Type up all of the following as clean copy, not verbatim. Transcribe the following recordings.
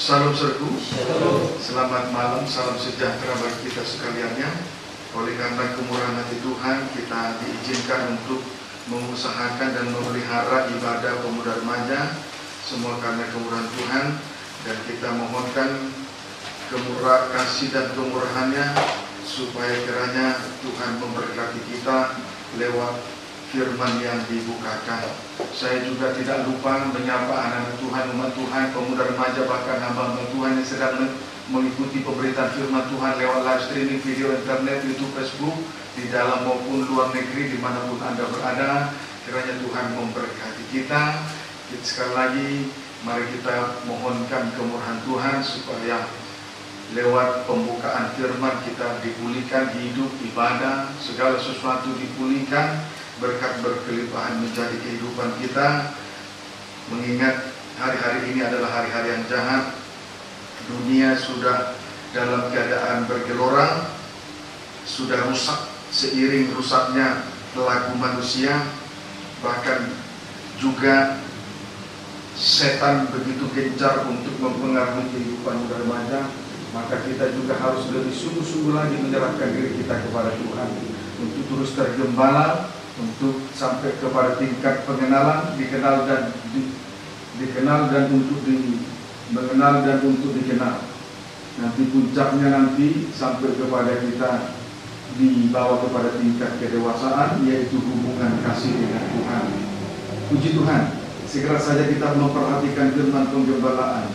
Salam serku, selamat malam, salam sejahtera bagi kita sekaliannya. Oleh karena kemurahan hati Tuhan, kita diizinkan untuk mengusahakan dan memelihara ibadah pemuda remaja. Semua karena kemurahan Tuhan, dan kita mohonkan kemurahan kasih dan kemurahannya, supaya kiranya Tuhan memberkati kita lewat firman yang dibukakan. Saya juga tidak lupa menyapa anak-anak Tuhan, umat Tuhan, pemuda remaja, bahkan hamba-hamba Tuhan yang sedang mengikuti pemberitaan firman Tuhan lewat live streaming video internet, YouTube, Facebook, di dalam maupun luar negeri, dimanapun Anda berada. Kiranya Tuhan memberkati kita. Sekali lagi, mari kita mohonkan kemurahan Tuhan supaya lewat pembukaan firman kita dipulihkan hidup, ibadah, segala sesuatu dipulihkan, berkat berkelimpahan menjadi kehidupan kita. Mengingat hari-hari ini adalah hari-hari yang jahat, dunia sudah dalam keadaan bergelora, sudah rusak seiring rusaknya pelaku manusia, bahkan juga setan begitu gencar untuk mempengaruhi kehidupan muda remaja. Maka kita juga harus lebih sungguh-sungguh lagi menyerahkan diri kita kepada Tuhan untuk terus tergembala, untuk sampai kepada tingkat pengenalan, dikenal dan mengenal dan untuk dikenal. Nanti puncaknya nanti sampai kepada kita dibawa kepada tingkat kedewasaan, yaitu hubungan kasih dengan Tuhan. Puji Tuhan, segera saja kita memperhatikan firman penggembalaan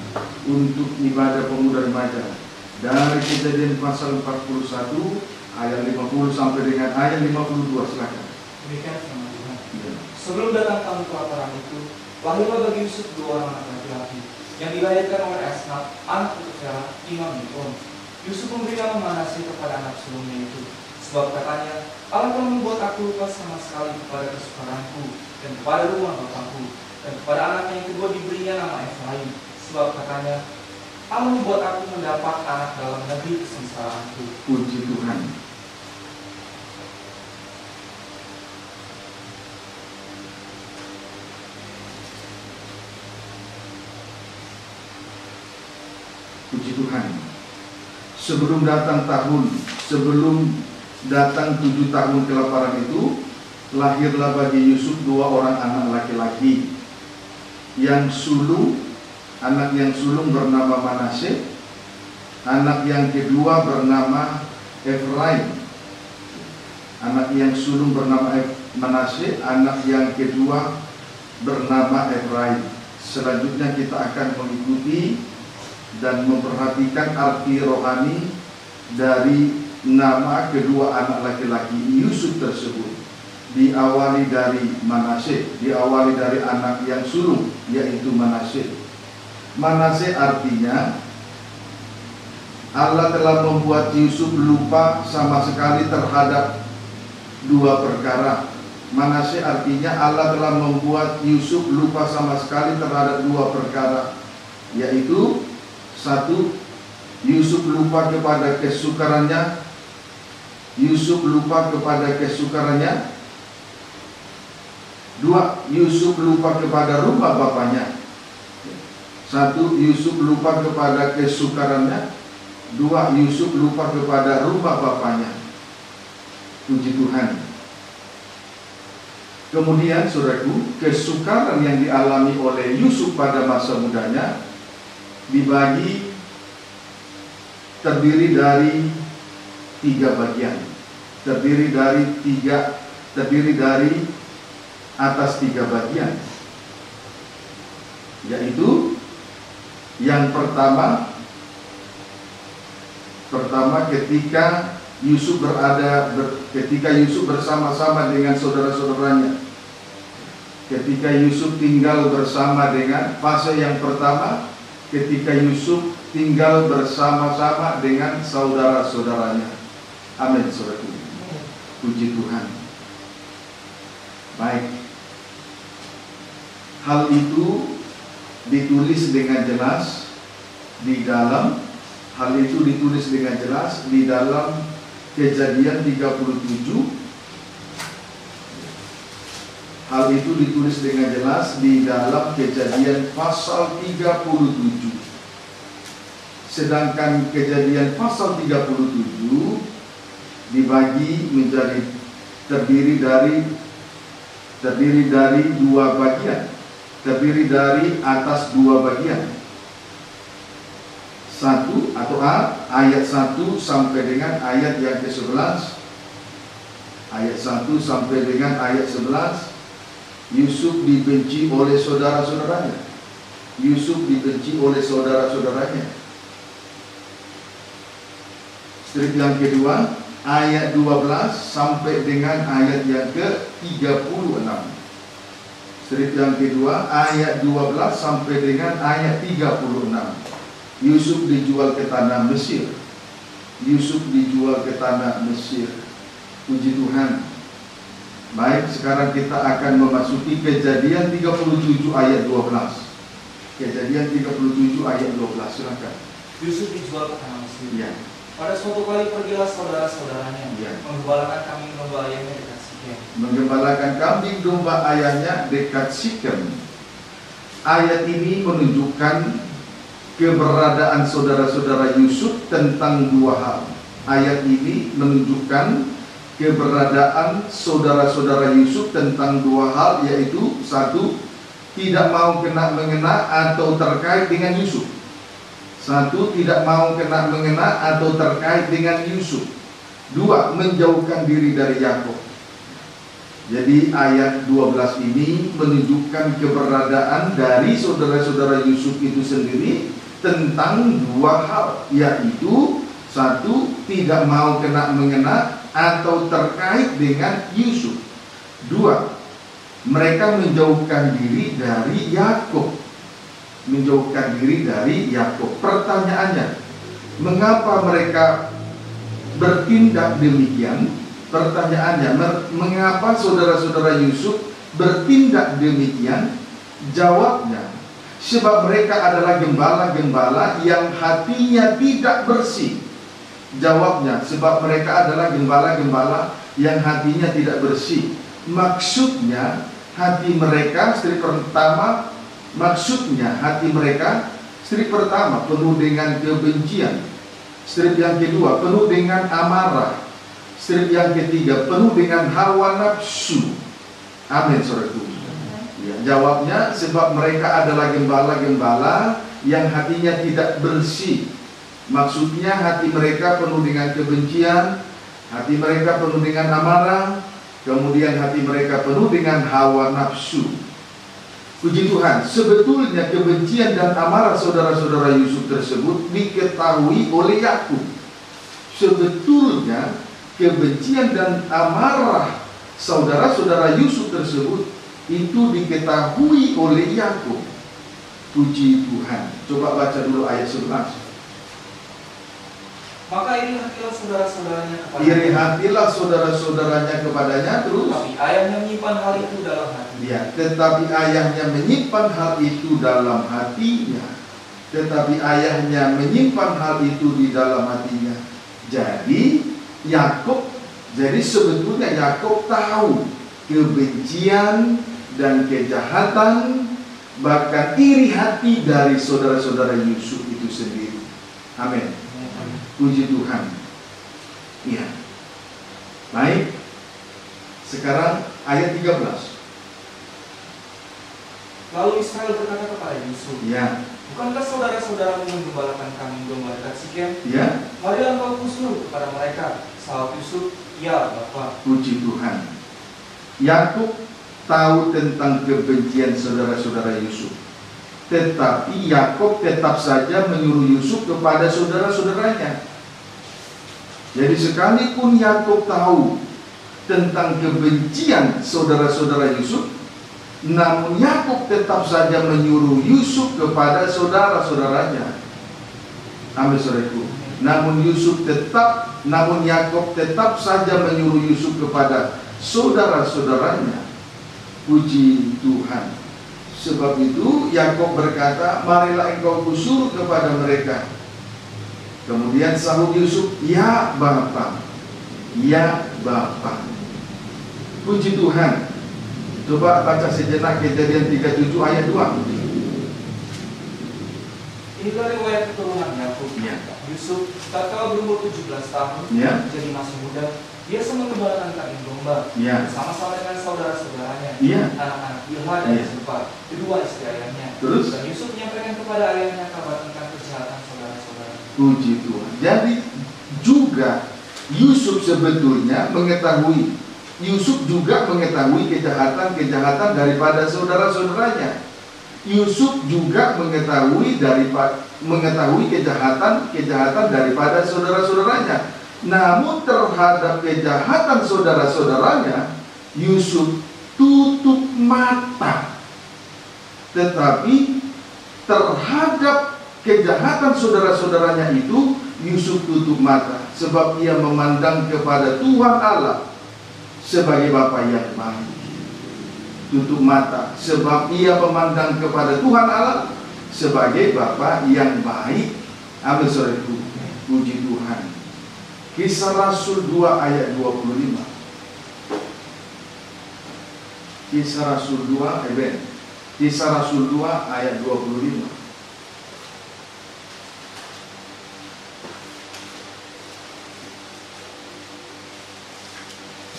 untuk ibadah pemuda remaja dari Kejadian pasal 41 ayat 50 sampai dengan ayat 52. Silakan. Demikian firman Tuhan. Sebelum datang tahun kelaparan itu, lahirlah bagi Yusuf dua orang anak laki-laki yang dilahirkan oleh Asnaf, anak putra Imam Yifon. Yusuf memberi nama Manasye kepada anak sulungnya itu, sebab katanya, Allah telah membuat aku lupa sama sekali kepada kesukaranku dan kepada rumah bapakku. Dan kepada anaknya yang kedua diberinya nama Efraim, sebab katanya, Allah membuat aku mendapat anak dalam negeri kesengsaraanku. Puji Tuhan. Puji Tuhan. Sebelum datang 7 tahun kelaparan itu, lahirlah bagi Yusuf dua orang anak laki-laki yang sulung. Anak yang sulung bernama Manasye, anak yang kedua bernama Efraim. Anak yang sulung bernama Manasye, anak yang kedua bernama Efraim. Selanjutnya kita akan mengikuti dan memperhatikan arti rohani dari nama kedua anak laki-laki Yusuf tersebut. Diawali dari Manasye, diawali dari anak yang sulung, yaitu Manasye. Manasye artinya Allah telah membuat Yusuf lupa sama sekali terhadap dua perkara. Manasye artinya Allah telah membuat Yusuf lupa sama sekali terhadap dua perkara, yaitu satu, Yusuf lupa kepada kesukarannya. Yusuf lupa kepada kesukarannya. Dua, Yusuf lupa kepada rumah bapaknya. Satu, Yusuf lupa kepada kesukarannya. Dua, Yusuf lupa kepada rumah bapaknya. Puji Tuhan. Kemudian saudaraku, kesukaran yang dialami oleh Yusuf pada masa mudanya dibagi, terdiri dari 3 bagian. Terdiri dari atas 3 bagian, yaitu yang pertama ketika Yusuf bersama-sama dengan saudara-saudaranya. Ketika Yusuf tinggal bersama dengan fase yang pertama, ketika Yusuf tinggal bersama-sama dengan saudara-saudaranya. Amin, saudaraku. Puji Tuhan. Baik. Hal itu ditulis dengan jelas di dalam Kejadian 37. Hal itu ditulis dengan jelas di dalam Kejadian pasal 37. Sedangkan Kejadian pasal 37 dibagi menjadi terdiri dari dua bagian, terdiri dari atas dua bagian. Satu atau A, ayat 1 sampai dengan ayat yang ke-11. Ayat 1 sampai dengan ayat 11. Yusuf dibenci oleh saudara-saudaranya. Yusuf dibenci oleh saudara-saudaranya. Strip yang kedua, ayat 12 sampai dengan ayat yang ke-36. Strip yang kedua, ayat 12 sampai dengan ayat 36. Yusuf dijual ke tanah Mesir. Yusuf dijual ke tanah Mesir. Puji Tuhan. Baik, sekarang kita akan memasuki Kejadian 37 ayat 12. Kejadian 37 ayat 12, silakan. Yusuf dijual ke tanah Mesir. Ya. Pada suatu kali pergilah saudara-saudaranya menggembalakan kambing domba ayahnya dekat Sikem. Menggembalakan kambing domba ayahnya dekat Sikem. Ayat ini menunjukkan keberadaan saudara-saudara Yusuf tentang dua hal. Ayat ini menunjukkan keberadaan saudara-saudara Yusuf tentang dua hal, yaitu satu, tidak mau mengena atau terkait dengan Yusuf. Satu, tidak mau mengena atau terkait dengan Yusuf. Dua, menjauhkan diri dari Yakub. Jadi ayat 12 ini menunjukkan keberadaan dari saudara-saudara Yusuf itu sendiri tentang dua hal, yaitu satu, tidak mau mengena atau terkait dengan Yusuf. Dua, mereka menjauhkan diri dari Yakub. Menjauhkan diri dari Yakub. Pertanyaannya, mengapa mereka bertindak demikian? Pertanyaannya, mengapa saudara-saudara Yusuf bertindak demikian? Jawabnya, sebab mereka adalah gembala-gembala yang hatinya tidak bersih. Jawabnya, sebab mereka adalah gembala-gembala yang hatinya tidak bersih. Maksudnya, hati mereka, strip pertama, strip pertama penuh dengan kebencian. Strip yang kedua penuh dengan amarah. Strip yang ketiga penuh dengan hawa nafsu. Amin, saudaraku. Ya, jawabnya, sebab mereka adalah gembala-gembala yang hatinya tidak bersih. Maksudnya hati mereka penuh dengan kebencian, hati mereka penuh dengan amarah, kemudian hati mereka penuh dengan hawa nafsu. Puji Tuhan, sebetulnya kebencian dan amarah saudara-saudara Yusuf tersebut diketahui oleh Yakub. Sebetulnya kebencian dan amarah saudara-saudara Yusuf tersebut itu diketahui oleh Yakub. Puji Tuhan. Coba baca dulu ayat 11. Maka iri hatilah saudara-saudaranya kepadanya. Iri hatilah saudara-saudaranya kepadanya, terus. Tetapi ayahnya menyimpan hal itu dalam hatinya. Ya, tetapi ayahnya menyimpan hal itu dalam hatinya. Tetapi ayahnya menyimpan hal itu di dalam hatinya. Jadi sebetulnya Yakub tahu kebencian dan kejahatan, bahkan iri hati dari saudara-saudara Yusuf itu sendiri. Amin. Puji Tuhan. Iya. Baik. Sekarang ayat 13. Lalu Israel berkata kepada Yusuf, Ya. bukankah saudara-saudaramu menggembalakan kambing domba dekat Sikem? Ya. Marilah engkau kusuruh kepada mereka. Sahut Yusuf, ya Bapa. Puji Tuhan. Yakub tahu tentang kebencian saudara-saudara Yusuf, tetapi Yakub tetap saja menyuruh Yusuf kepada saudara-saudaranya. Jadi sekalipun Yakub tahu tentang kebencian saudara-saudara Yusuf, namun Yakub tetap saja menyuruh Yusuf kepada saudara-saudaranya. Amin, saudaraku. Namun Yakub tetap saja menyuruh Yusuf kepada saudara-saudaranya. Puji Tuhan. Sebab itu Yakub berkata, marilah engkau kusuruh kepada mereka. Kemudian sahut Yusuf, ya Bapa, ya Bapa. Puji Tuhan. Coba baca sejenak Kejadian 37 ayat 2. Inilah riwayat keturunan Yakub. Ya. Yusuf tatkala berumur 17 tahun, Ya. jadi masih muda, dia mengembalakan kambing domba Ya. bersama-sama dengan saudara-saudaranya, Ya. anak-anak Bilha dan Ya. Zilpa, kedua istri ayahnya. Terus? Dan Yusuf menyampaikan kepada ayahnya kabar tentang kejahatan saudara-saudaranya. Puji Tuhan. Jadi juga Yusuf sebetulnya mengetahui, Yusuf juga mengetahui kejahatan-kejahatan daripada saudara-saudaranya. Yusuf juga mengetahui kejahatan daripada saudara-saudaranya. Namun terhadap kejahatan saudara-saudaranya, Yusuf tutup mata. Tetapi terhadap kejahatan saudara-saudaranya itu, Yusuf tutup mata. Sebab ia memandang kepada Tuhan Allah sebagai Bapa yang baik. Tutup mata sebab ia memandang kepada Tuhan Allah sebagai Bapa yang baik. Amin, saudaraku. Puji Tuhan. Kisah Rasul 2 ayat 25. Kisah Rasul 2 Kisah Rasul 2 ayat 25.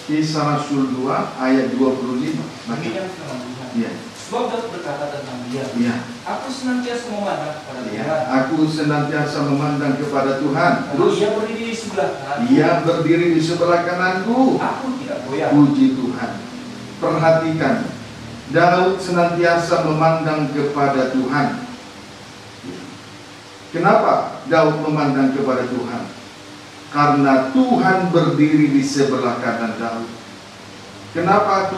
Kisah Rasul 2 ayat 25. Demikian firman Tuhan. Ya. Sebab Daud berkata tentang dia, Ya. aku senantiasa memandang kepada Ya. Tuhan. Aku senantiasa memandang kepada Tuhan. Terus Terus ia berdiri di sebelah kananku. ia berdiri di sebelah kananku. Aku tidak goyah. Puji Tuhan. Perhatikan, Daud senantiasa memandang kepada Tuhan. Kenapa Daud memandang kepada Tuhan? Karena Tuhan berdiri di sebelah kanan Daud. Kenapa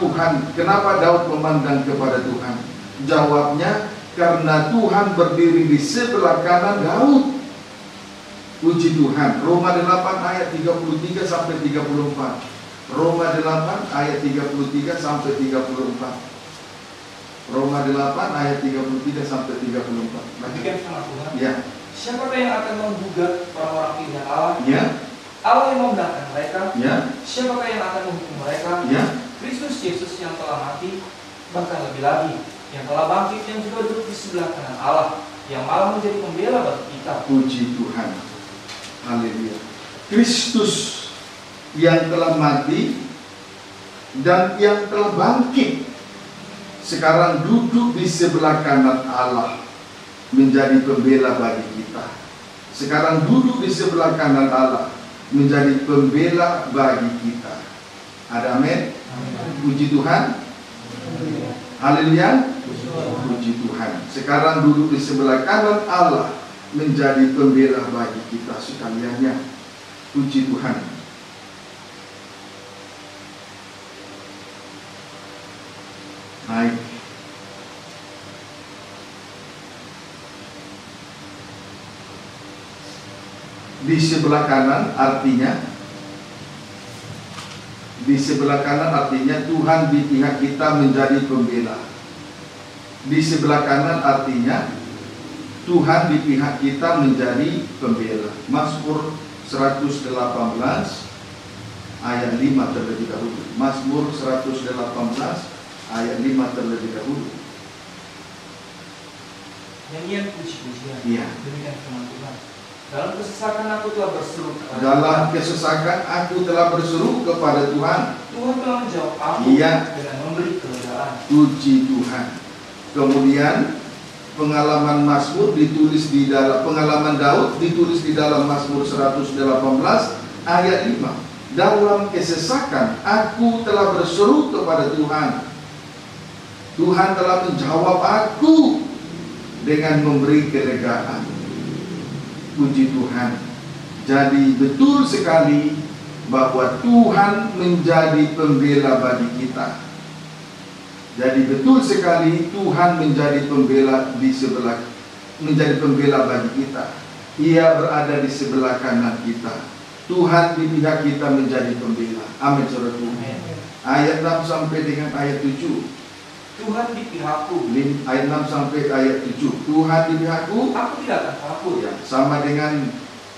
Daud memandang kepada Tuhan? Jawabnya, karena Tuhan berdiri di sebelah kanan Daud. Puji Tuhan. Roma 8 ayat 33 sampai 34. Roma 8 ayat 33 sampai 34. Roma 8 ayat 33 sampai 34. Demikian firman Tuhan. Ya. Siapakah yang akan menggugat orang-orang pilihan Allah? Ya. Allah yang membenarkan mereka. Ya. Siapakah yang akan menghukum mereka? Ya. Kristus Yesus yang telah mati, bahkan lebih lagi, yang telah bangkit, yang juga duduk di sebelah kanan Allah, yang malah menjadi pembela bagi kita. Puji Tuhan. Haleluya. Kristus yang telah mati dan yang telah bangkit sekarang duduk di sebelah kanan Allah, menjadi pembela bagi kita. Sekarang duduk di sebelah kanan Allah, menjadi pembela bagi kita. Ada amin? Puji Tuhan. Haleluya. Puji Tuhan. Sekarang duduk di sebelah kanan Allah, menjadi pembela bagi kita sekaliannya. Puji Tuhan. Baik. Di sebelah kanan artinya Tuhan di pihak kita menjadi pembela. Di sebelah kanan artinya Tuhan di pihak kita menjadi pembela. Mazmur 118 ayat 5 terlebih dahulu. Mazmur 118 ayat 5 terlebih dahulu. Nyanyian puji-pujian. Iya. Demikian firman Tuhan. Dalam kesesakan aku telah berseru kepada Dalam kesesakan aku telah berseru kepada Tuhan. Tuhan telah menjawab aku Iya. dengan memberi kelegaan. Puji Tuhan. Kemudian pengalaman Mazmur ditulis di dalam pengalaman Daud ditulis di dalam Mazmur 118 ayat 5. Dalam kesesakan aku telah berseru kepada Tuhan. Tuhan telah menjawab aku dengan memberi kelegaan. Puji Tuhan. Jadi betul sekali bahwa Tuhan menjadi pembela bagi kita. Jadi betul sekali Tuhan menjadi pembela menjadi pembela bagi kita. Ia berada di sebelah kanan kita. Tuhan di pihak kita menjadi pembela. Amin, saudaraku. Ayat 6 sampai dengan ayat 7. Tuhan di pihakku. Ayat 6 sampai ayat 7. Tuhan di pihakku. Aku tidak akan takut. Ya, sama dengan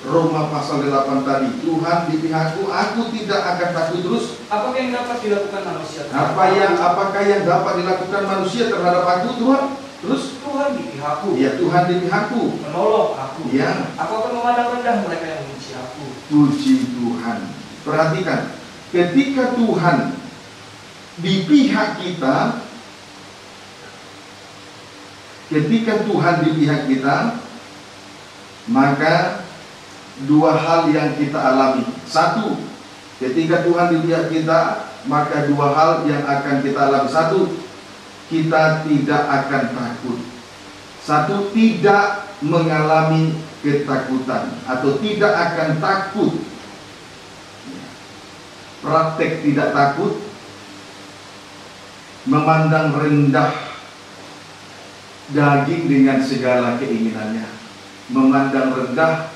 Roma pasal 8 tadi. Tuhan di pihakku, aku tidak akan takut. Terus Apakah yang dapat dilakukan manusia? apakah yang dapat dilakukan manusia terhadap aku, Tuhan? Terus Tuhan di pihakku, ya Tuhan di pihakku, menolong aku. ya. Aku akan memandang rendah mereka yang membenci aku. Puji Tuhan. Perhatikan, ketika Tuhan di pihak kita, maka dua hal yang kita alami. Satu, ketika Tuhan di pihak kita, maka dua hal yang akan kita alami. Satu, kita tidak akan takut. Satu, tidak mengalami ketakutan atau tidak akan takut. Praktek tidak takut, memandang rendah daging dengan segala keinginannya. Memandang rendah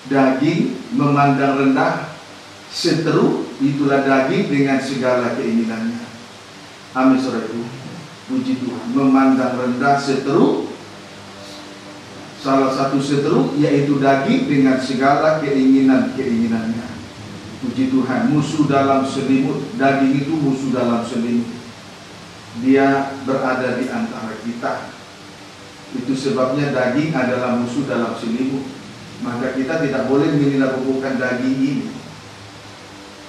daging, memandang rendah seteru, itulah daging dengan segala keinginannya. Amin, saudaraku. Puji Tuhan. Memandang rendah seteru, salah satu seteru yaitu daging dengan segala keinginannya. Puji Tuhan. Musuh dalam selimut, daging itu musuh dalam selimut. Dia berada di antara kita. Itu sebabnya daging adalah musuh dalam selimut. Maka kita tidak boleh menyalahgunakan daging ini.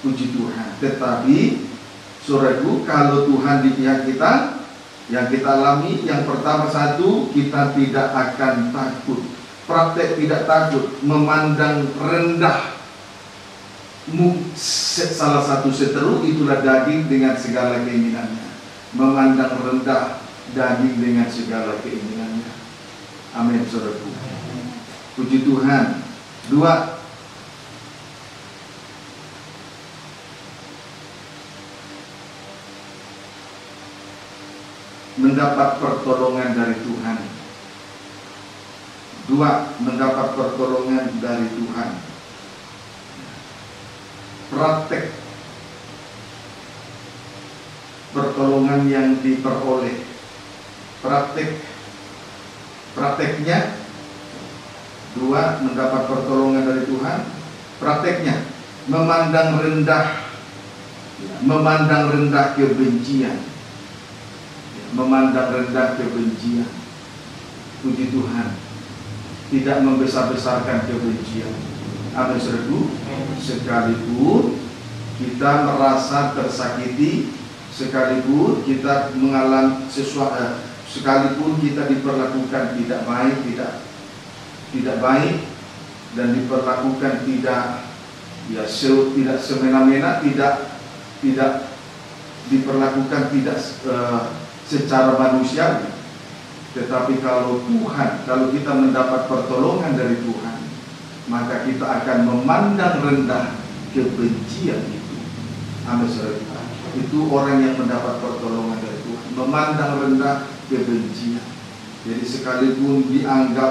Puji Tuhan. Tetapi saudaraku, kalau Tuhan di pihak kita, yang kita alami, yang pertama, satu, kita tidak akan takut. Praktek tidak takut, memandang rendah salah satu seteru, itulah daging dengan segala keinginannya. Memandang rendah daging dengan segala keinginannya. Amin, saudaraku. Puji Tuhan. Dua, mendapat pertolongan dari Tuhan. Dua, mendapat pertolongan dari Tuhan. Praktek pertolongan yang diperoleh. Prakteknya. Dua, mendapat pertolongan dari Tuhan. Prakteknya, memandang rendah kebencian. Memandang rendah kebencian. Puji Tuhan. Tidak membesar-besarkan kebencian. Amin, saudaraku. Sekalipun kita merasa tersakiti, sekalipun kita mengalami sesuatu, sekalipun kita diperlakukan tidak baik dan diperlakukan tidak semena-mena, tidak diperlakukan tidak secara manusiawi. Tetapi kalau kita mendapat pertolongan dari Tuhan, maka kita akan memandang rendah kebencian itu. Amin, saudara. Itu orang yang mendapat pertolongan dari Tuhan, memandang rendah kebencian. Jadi sekalipun kita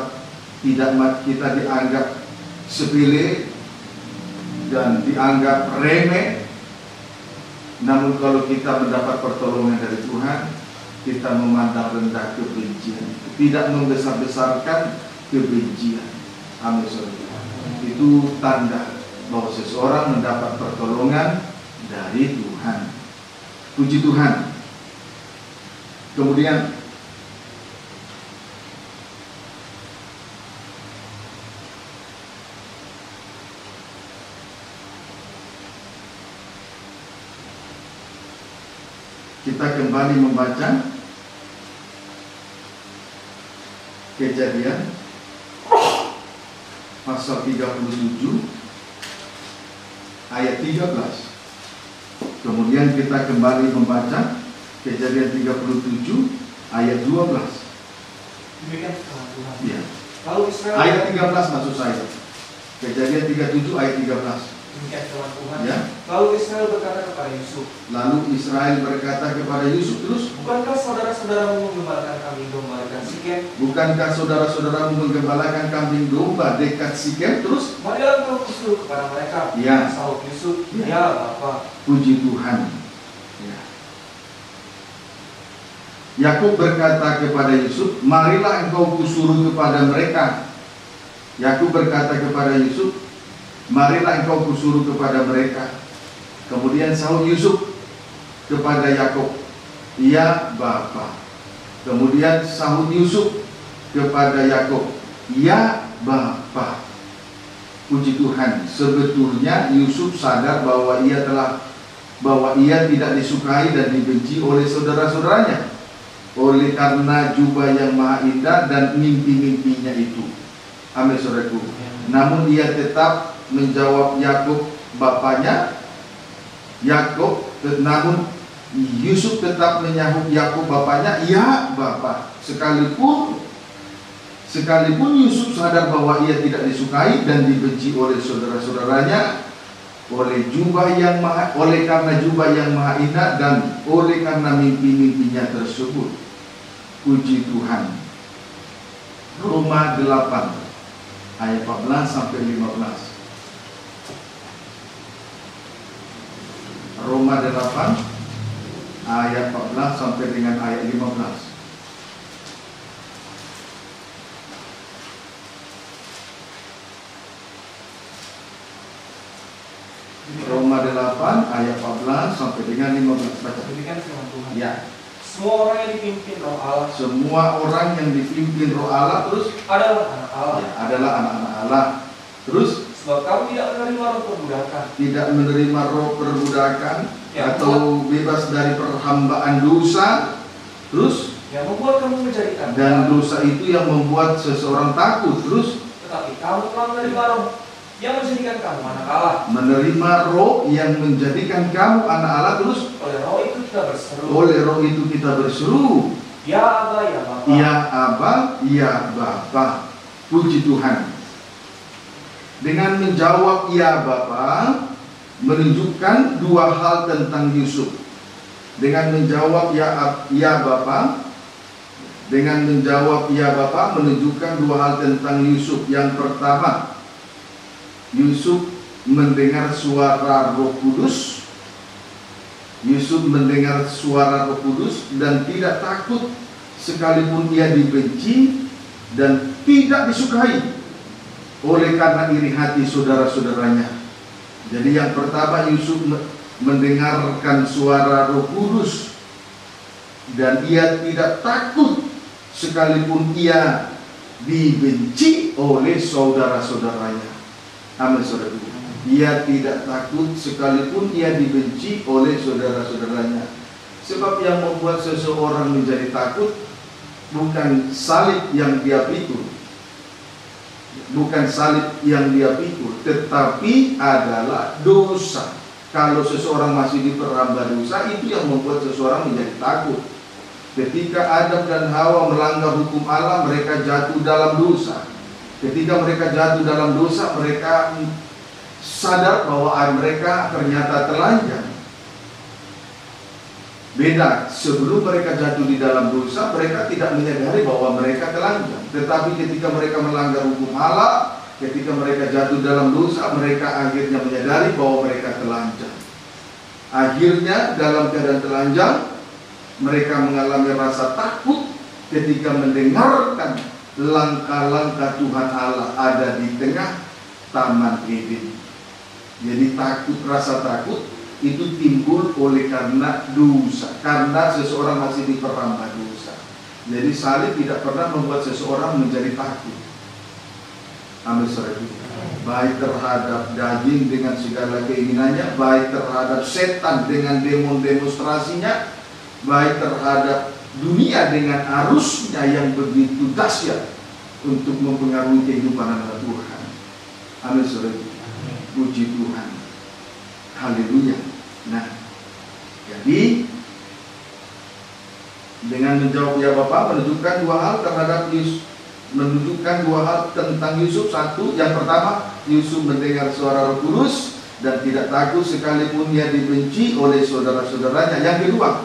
dianggap sepele dan dianggap remeh, namun kalau kita mendapat pertolongan dari Tuhan, kita memandang rendah kebencian, tidak membesar-besarkan kebencian. Amin, saudara. Itu tanda bahwa seseorang mendapat pertolongan dari Tuhan. Puji Tuhan. Kemudian kita kembali membaca Kejadian pasal 37 ayat 13. Kemudian kita kembali membaca Kejadian 37 ayat 12. Demikian firman Tuhan. Ya. Lalu Israel Ayat 13 maksud saya. Kejadian 37 ayat 13. Demikian firman Tuhan. Ya. Lalu Israel berkata kepada Yusuf. Terus, bukankah saudara-saudaramu menggembalakan kambing domba dekat Sikem? bukankah saudara-saudaramu menggembalakan kambing domba dekat Sikem? Terus, marilah engkau kusuruh kepada mereka. Ya. Sahut Yusuf, Ya. ya Bapa. Puji Tuhan. Ya. Yakub berkata kepada Yusuf, marilah engkau kusuruh kepada mereka. Yakub berkata kepada Yusuf, marilah engkau kusuruh kepada mereka. Kemudian sahut Yusuf kepada Yakub, ya Bapa. Kemudian sahut Yusuf kepada Yakub, "Ya Bapa." Puji Tuhan, sebetulnya Yusuf sadar bahwa ia tidak disukai dan dibenci oleh saudara-saudaranya oleh karena jubah yang maha indah dan mimpi-mimpinya itu. Amin, saudaraku. Namun ia tetap menjawab Yakub bapaknya. Namun Yusuf tetap menyahut Yakub bapaknya, "Ya Bapa." Sekalipun Yusuf sadar bahwa ia tidak disukai dan dibenci oleh saudara-saudaranya oleh karena jubah yang maha indah dan oleh karena mimpi-mimpinya tersebut. Puji Tuhan. Roma 8 ayat 14 sampai 15. Roma 8 ayat 14 sampai dengan ayat 15. Roma 8 ayat 14 sampai dengan 15. Baca. Demikian firman Tuhan. Ya. Semua orang yang dipimpin Roh Allah. Semua orang yang dipimpin Roh Allah terus adalah anak Allah. Ya, adalah anak-anak Allah. Terus sebab kamu tidak menerima roh perbudakan. Tidak menerima roh perbudakan Ya, atau bebas dari perhambaan dosa. Terus yang membuat kamu menjadi takut. Dan dosa itu yang membuat seseorang takut. Terus tetapi kamu telah menerima roh yang menjadikan kamu anak Allah. Menerima roh yang menjadikan kamu anak Allah. Terus oleh roh itu kita berseru. Oleh roh itu kita berseru, Ya Aba, ya Bapa. Ya Aba, ya Bapa. Puji Tuhan. Dengan menjawab ya Bapa menunjukkan dua hal tentang Yusuf. Dengan menjawab ya Bapa, dengan menjawab ya Bapa menunjukkan dua hal tentang Yusuf. Yang pertama, Yusuf mendengar suara Roh Kudus. Yusuf mendengar suara Roh Kudus dan tidak takut sekalipun ia dibenci dan tidak disukai oleh karena iri hati saudara-saudaranya. Jadi yang pertama, Yusuf mendengarkan suara Roh Kudus dan ia tidak takut sekalipun ia dibenci oleh saudara-saudaranya. Amin, saudara. Ia tidak takut sekalipun ia dibenci oleh saudara-saudaranya. Sebab yang membuat seseorang menjadi takut bukan salib yang dia pikul, tetapi adalah dosa. Kalau seseorang masih diperhamba dosa, itu yang membuat seseorang menjadi takut. Ketika Adam dan Hawa melanggar hukum Allah, mereka jatuh dalam dosa. Ketika mereka jatuh dalam dosa, mereka sadar bahwa mereka ternyata telanjang. Beda, sebelum mereka jatuh di dalam dosa, mereka tidak menyadari bahwa mereka telanjang. Tetapi ketika mereka melanggar hukum Allah, ketika mereka jatuh dalam dosa, mereka akhirnya menyadari bahwa mereka telanjang. Akhirnya dalam keadaan telanjang, mereka mengalami rasa takut ketika mendengarkan langkah-langkah Tuhan Allah ada di tengah Taman Eden. Jadi rasa takut itu timbul oleh karena dosa, karena seseorang masih diperhamba dosa. Jadi salib tidak pernah membuat seseorang menjadi takut. Amin, saudara. Baik terhadap daging dengan segala keinginannya, baik terhadap setan dengan demonstrasinya, baik terhadap dunia dengan arusnya yang begitu dahsyat untuk mempengaruhi kehidupan anak Tuhan. Amin, saudara. Puji Tuhan. Haleluya. Nah, jadi dengan menjawab ya Bapa menunjukkan dua hal terhadap Yusuf, menunjukkan dua hal tentang Yusuf. Satu, yang pertama, Yusuf mendengar suara Roh Kudus dan tidak takut sekalipun ia dibenci oleh saudara-saudaranya. Yang kedua,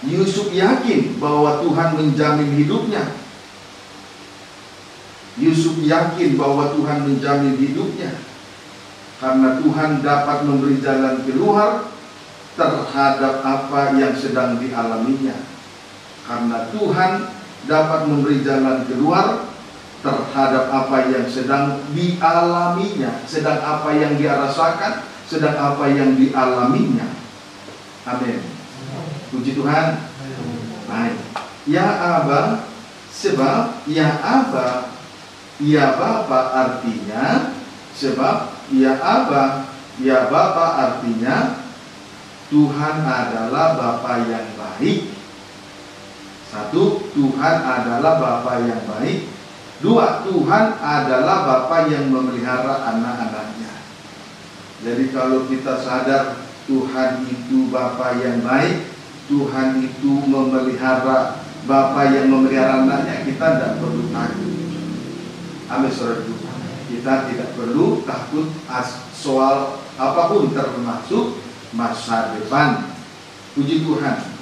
Yusuf yakin bahwa Tuhan menjamin hidupnya. Yusuf yakin bahwa Tuhan menjamin hidupnya karena Tuhan dapat memberi jalan keluar terhadap apa yang sedang dialaminya. Karena Tuhan dapat memberi jalan keluar terhadap apa yang sedang dialaminya, sedang apa yang dia rasakan, sedang apa yang dialaminya. Amin. Puji Tuhan. Baik. Ya Aba, sebab ya Aba, ya Bapa artinya, sebab ya Aba, ya Bapa artinya Tuhan adalah Bapa yang baik. Satu, Tuhan adalah Bapa yang baik. Dua, Tuhan adalah Bapa yang memelihara anak-anaknya. Jadi kalau kita sadar Tuhan itu Bapa yang baik, Tuhan itu memelihara, Bapa yang memelihara anaknya, kita tidak perlu takut. Amin, saudaraku. Kita tidak perlu takut soal apapun, termasuk masa depan. Puji Tuhan.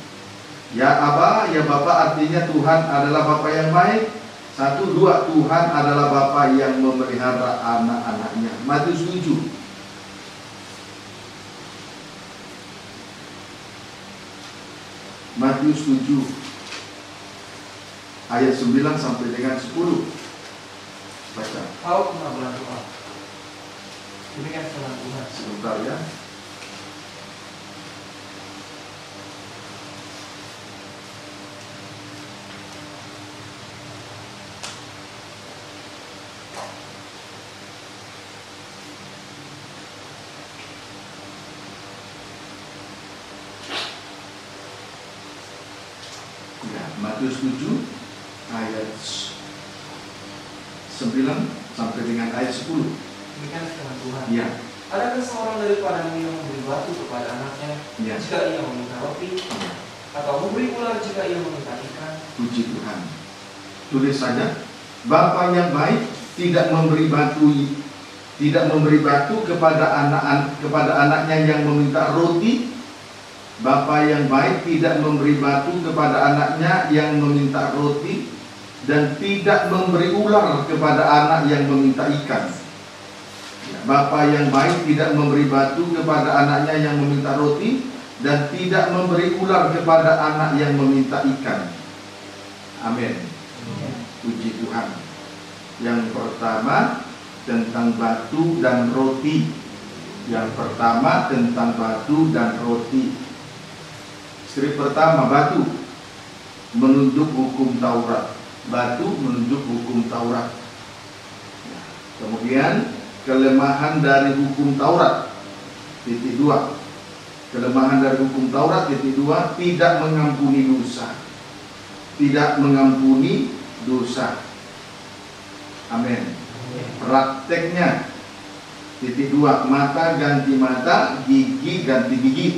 Ya Aba, ya Bapa artinya Tuhan adalah Bapa yang baik. Satu, dua, Tuhan adalah Bapa yang memelihara anak-anaknya. Matius 7. Matius 7 ayat 9 sampai dengan 10. Baca. Kau pernah berdoa. Demikian firman Tuhan. Sebentar ya. Matius 7 ayat 9 sampai dengan ayat 10. Demikian firman Tuhan. Ya. Adakah seorang daripadamu yang memberi batu kepada anaknya Ya. jika ia meminta roti, atau memberi ular jika ia meminta ikan? Puji Tuhan. Tulis saja. Bapa yang baik tidak memberi batu kepada anaknya yang meminta roti. Bapa yang baik tidak memberi batu kepada anaknya yang meminta roti, dan tidak memberi ular kepada anak yang meminta ikan. Bapa yang baik tidak memberi batu kepada anaknya yang meminta roti, dan tidak memberi ular kepada anak yang meminta ikan. Amin. Puji Tuhan. Yang pertama tentang batu dan roti. Yang pertama tentang batu dan roti. Istri pertama, batu menunjuk hukum Taurat. Batu menunjuk hukum Taurat. Kemudian kelemahan dari hukum Taurat. Titik 2. Kelemahan dari hukum Taurat. Titik 2. Tidak mengampuni dosa. Tidak mengampuni dosa. Amin. Prakteknya. Titik 2. Mata ganti mata, gigi ganti gigi.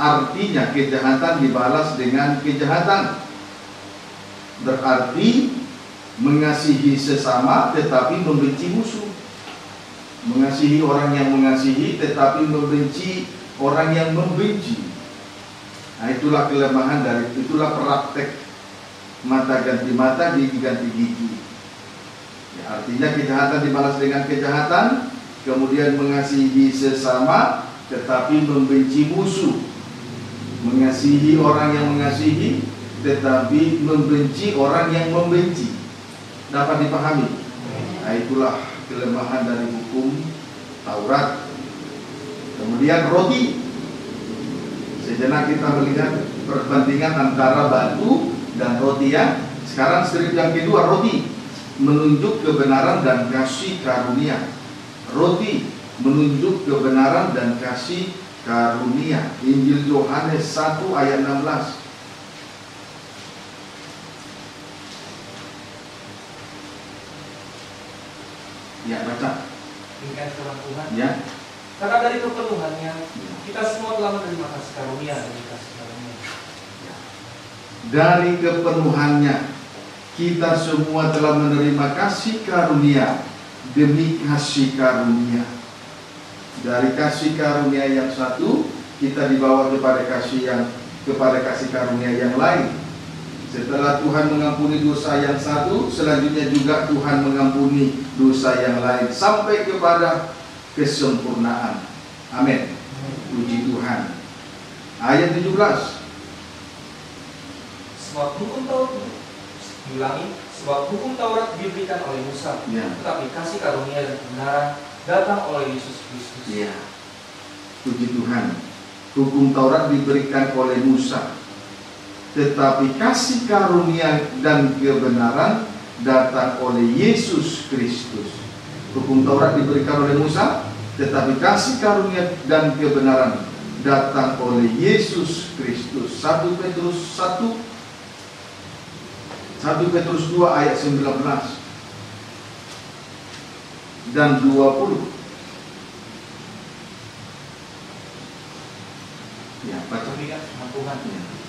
Artinya kejahatan dibalas dengan kejahatan. Berarti mengasihi sesama tetapi membenci musuh. Mengasihi orang yang mengasihi tetapi membenci orang yang membenci. Nah, itulah kelemahan dari, itulah praktek mata ganti mata, gigi ganti gigi. Ya, artinya kejahatan dibalas dengan kejahatan, kemudian mengasihi sesama tetapi membenci musuh. Mengasihi orang yang mengasihi tetapi membenci orang yang membenci. Dapat dipahami? Nah, itulah kelemahan dari hukum Taurat. Kemudian roti. Sejenak kita melihat perbandingan antara batu dan roti ya. Sekarang strip yang kedua, roti menunjuk kebenaran dan kasih karunia. Roti menunjuk kebenaran dan kasih karunia. Injil Yohanes 1 ayat 16. Ya, baca. Demikian firman Tuhan. Ya. Karena dari kepenuhannya kita semua telah menerima kasih karunia dari kasih karunia. Dari kepenuhannya kita semua telah menerima kasih karunia demi kasih karunia. Dari kasih karunia yang satu kita dibawa kepada kasih karunia yang lain. Setelah Tuhan mengampuni dosa yang satu, selanjutnya juga Tuhan mengampuni dosa yang lain sampai kepada kesempurnaan. Amin. Puji Tuhan. Ayat 17. Sebab hukum Taurat diberikan oleh Musa, Ya. tetapi kasih karunia dan kebenaran datang oleh Yesus Kristus. Ya. Puji Tuhan. Hukum Taurat diberikan oleh Musa, tetapi kasih karunia dan kebenaran datang oleh Yesus Kristus. Hukum Taurat diberikan oleh Musa, tetapi kasih karunia dan kebenaran datang oleh Yesus Kristus. 1 Petrus 2 ayat 19 dan 20. Ya, baca. Tuhan.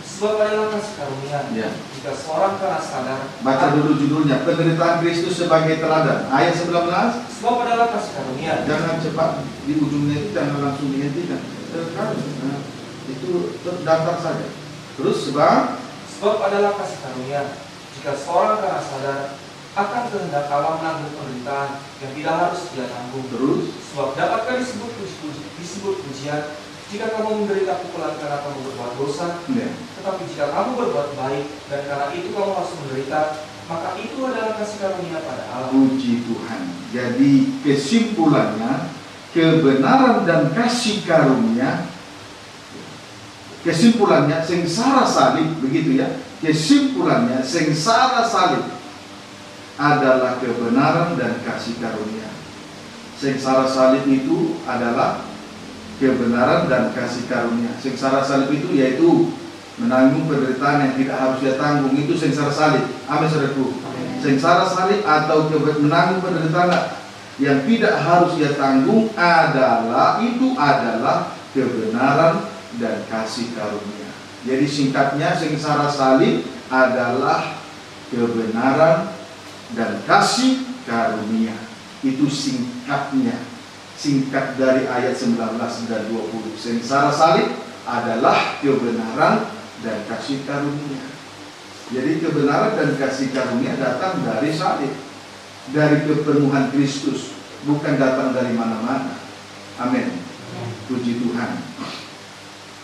Sebab adalah kasih karunia. Ya. Jika seorang karena sadar. Baca dulu judulnya, penderitaan Kristus sebagai teladan. Ayat 19. Sebab adalah kasih karunia. Jangan cepat di ujungnya itu, jangan langsung dihentikan. Itu datar saja. Terus sebab adalah kasih karunia. Jika seorang karena sadar akan kehendak Allah menanggung penderitaan yang tidak harus dia tanggung. Terus Sebab dapatkah disebut pujian jika kamu menderita pukulan karena kamu berbuat dosa, ya. tetapi jika kamu berbuat baik dan karena itu kamu harus menderita, maka itu adalah kasih karunia pada Allah. Puji Tuhan. Jadi kesimpulannya, kebenaran dan kasih karunia, kesimpulannya sengsara salib, begitu ya. Kesimpulannya sengsara salib adalah kebenaran dan kasih karunia. Sengsara salib itu adalah kebenaran dan kasih karunia. Sengsara salib itu yaitu menanggung penderitaan yang tidak harus dia tanggung. Itu sengsara salib. Amin, saudaraku. Sengsara salib atau menanggung penderitaan yang tidak harus dia tanggung adalah kebenaran dan kasih karunia. Jadi singkatnya, sengsara salib adalah kebenaran dan kasih karunia. Itu singkatnya. Singkat dari ayat 19 dan 20. Sengsara salib adalah kebenaran dan kasih karunia. Jadi kebenaran dan kasih karunia datang dari salib, dari kepenuhan Kristus, bukan datang dari mana-mana. Amin. Puji Tuhan.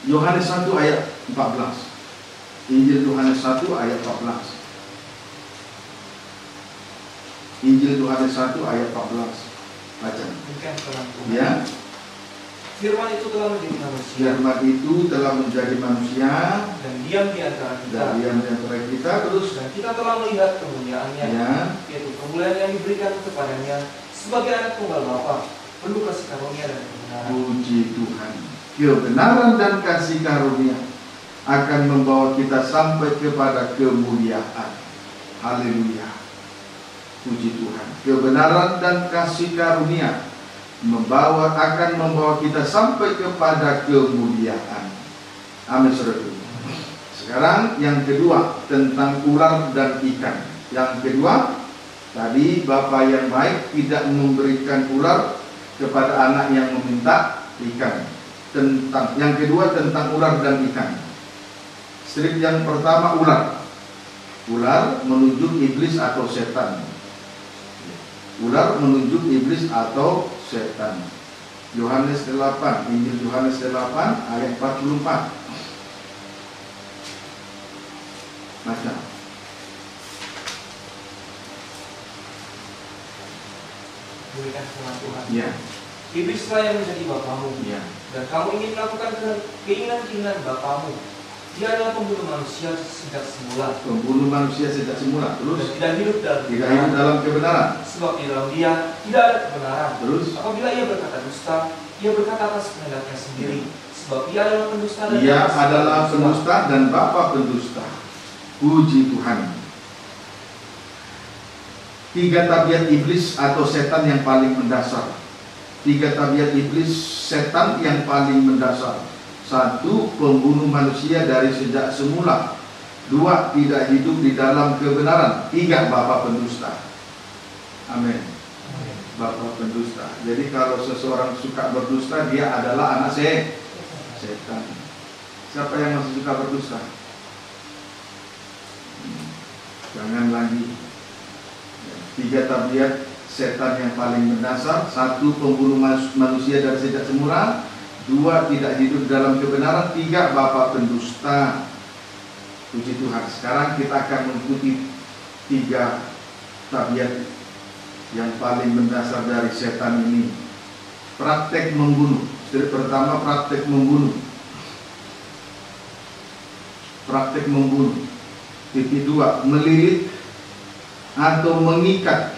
Yohanes 1 ayat 14. Injil Yohanes 1 ayat 14. Injil Yohanes 1 ayat 14. Baca. Ya. Firman itu telah menjadi manusia. Firman itu telah menjadi manusia dan diam di antara kita. Terus dan kita telah melihat kemuliaannya, ya. Yaitu kemuliaan yang diberikan kepadanya sebagai anak tunggal Bapa, penuh kasih karunia dan kebenaran. Puji Tuhan. Kebenaran dan kasih karunia akan membawa kita sampai kepada kemuliaan. Haleluya. Puji Tuhan. Kebenaran dan kasih karunia akan membawa kita sampai kepada kemuliaan. Amin, saudara. Sekarang yang kedua tentang ular dan ikan. Yang kedua, tadi Bapa yang baik tidak memberikan ular kepada anak yang meminta ikan. Yang kedua tentang ular dan ikan. Strip yang pertama, ular. Ular menunjuk iblis atau setan. Ular menunjuk iblis atau setan. Yohanes 8, Injil Yohanes 8 ayat 44. Baca. Berikan firman Tuhan. Ya. Iblislah yang menjadi bapamu. Ya. Dan kamu ingin melakukan keinginan-keinginan bapamu. Dia adalah pembunuh manusia sejak semula. Pembunuh manusia sejak semula. Terus dan tidak hidup dalam kebenaran. Sebab di dalam dia tidak ada kebenaran. Terus apabila ia berkata dusta, ia berkata atas kehendaknya sendiri. Sebab ia adalah pendusta dan ia adalah pendusta dan bapa pendusta. Puji Tuhan. 3 tabiat iblis atau setan yang paling mendasar. 3 tabiat iblis setan yang paling mendasar. 1, pembunuh manusia dari sejak semula. 2, tidak hidup di dalam kebenaran. 3, bapa pendusta. Amin. Bapa pendusta. Jadi kalau seseorang suka berdusta, dia adalah anak setan. Siapa yang masih suka berdusta? Jangan lagi. 3 tabiat setan yang paling mendasar. 1, pembunuh manusia dari sejak semula. 2, tidak hidup dalam kebenaran. 3, bapa pendusta. Puji Tuhan. Sekarang kita akan mengikuti 3 tabiat yang paling mendasar dari setan ini. Praktek membunuh. Jadi pertama, praktek membunuh. praktek membunuh. Titik 2, melilit atau mengikat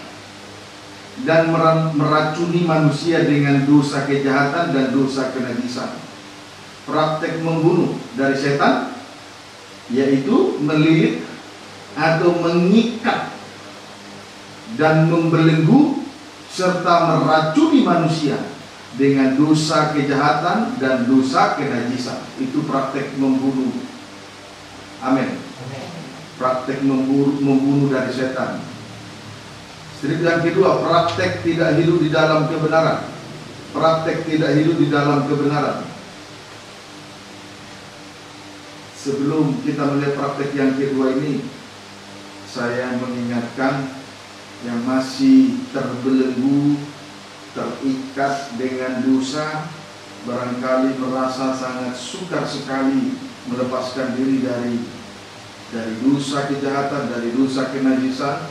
dan meracuni manusia dengan dosa kejahatan dan dosa kenajisan. Praktek membunuh dari setan yaitu melilit atau mengikat dan membelenggu serta meracuni manusia dengan dosa kejahatan dan dosa kenajisan. Itu praktek membunuh. Amin. Praktek membunuh dari setan. Strip yang kedua, praktek tidak hidup di dalam kebenaran. Praktek tidak hidup di dalam kebenaran. Sebelum kita melihat praktek yang kedua ini, saya mengingatkan yang masih terbelenggu, terikat dengan dosa, barangkali merasa sangat sukar sekali melepaskan diri dari dosa kejahatan, dari dosa kenajisan.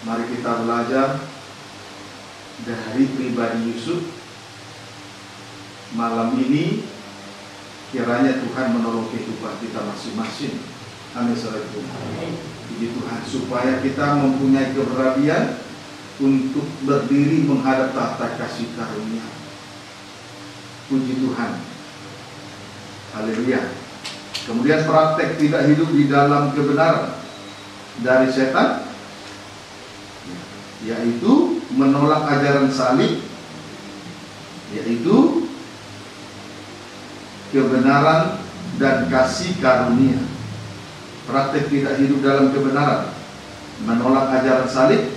Mari kita belajar dari pribadi Yusuf. Malam ini kiranya Tuhan menolong kehidupan kita masing-masing. Amin. Puji Tuhan, supaya kita mempunyai keberanian untuk berdiri menghadap tahta kasih karunia. Puji Tuhan. Haleluya. Kemudian praktek tidak hidup di dalam kebenaran dari setan, yaitu menolak ajaran salib, yaitu kebenaran dan kasih karunia. Praktek tidak hidup dalam kebenaran, menolak ajaran salib,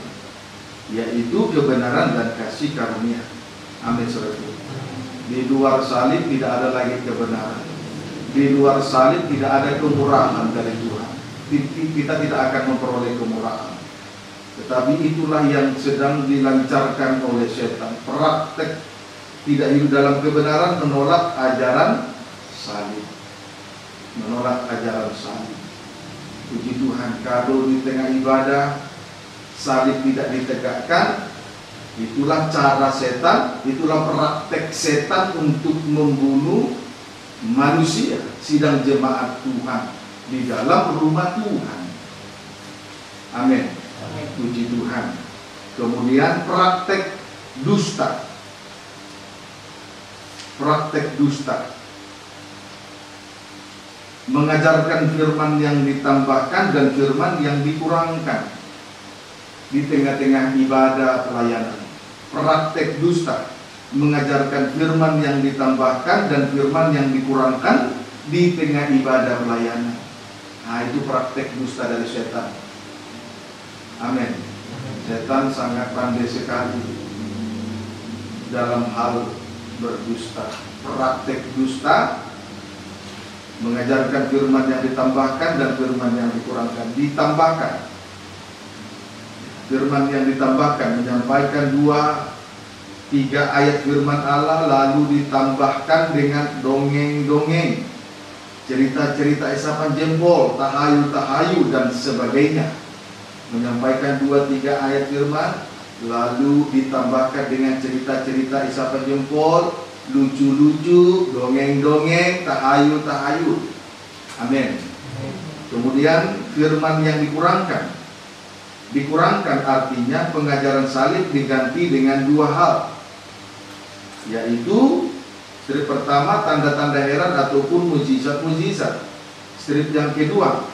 yaitu kebenaran dan kasih karunia. Amin. Saudara. Di luar salib tidak ada lagi kebenaran. Di luar salib tidak ada kemurahan dari Tuhan. Kita tidak akan memperoleh kemurahan. Tetapi itulah yang sedang dilancarkan oleh setan. Praktek tidak hidup dalam kebenaran, menolak ajaran salib. Menolak ajaran salib. Puji Tuhan, kalau di tengah ibadah salib tidak ditegakkan, itulah cara setan, itulah praktek setan untuk membunuh manusia, sidang jemaat Tuhan di dalam rumah Tuhan. Amin. Puji Tuhan. Kemudian praktek dusta. Praktek dusta. Mengajarkan firman yang ditambahkan dan firman yang dikurangkan di tengah-tengah ibadah pelayanan. Praktek dusta. Mengajarkan firman yang ditambahkan dan firman yang dikurangkan di tengah ibadah pelayanan. Nah, itu praktek dusta dari setan. Amin. Setan sangat pandai sekali dalam hal berdusta. Praktek dusta, mengajarkan firman yang ditambahkan dan firman yang dikurangkan. Ditambahkan, firman yang ditambahkan, menyampaikan 2-3 ayat firman Allah, lalu ditambahkan dengan dongeng-dongeng, cerita-cerita isapan jempol, tahayu-tahayu dan sebagainya. Menyampaikan 2-3 ayat firman, lalu ditambahkan dengan cerita-cerita isapan jempol, lucu-lucu, dongeng-dongeng, tahayu-tahayu. Amin. Kemudian firman yang dikurangkan. Dikurangkan artinya pengajaran salib diganti dengan 2 hal, yaitu strip pertama tanda-tanda heran ataupun mujizat-mujizat. Strip yang kedua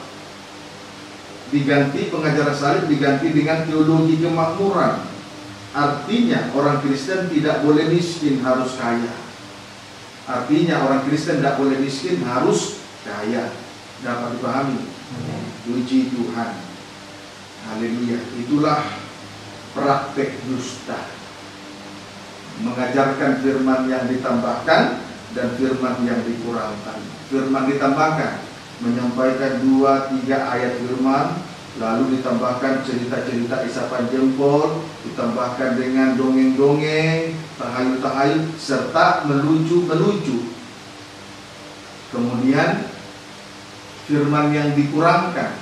diganti, pengajaran salib diganti dengan teologi kemakmuran. Artinya orang Kristen tidak boleh miskin, harus kaya. Artinya orang Kristen tidak boleh miskin, harus kaya. Dapat dipahami? Puji Tuhan. Haleluya. Itulah praktek dusta. Mengajarkan firman yang ditambahkan dan firman yang dikurangkan. Firman ditambahkan, menyampaikan 2-3 ayat firman, lalu ditambahkan cerita-cerita isapan jempol, ditambahkan dengan dongeng-dongeng, tahayu-tahayu, serta melucu-melucu. Kemudian firman yang dikurangkan,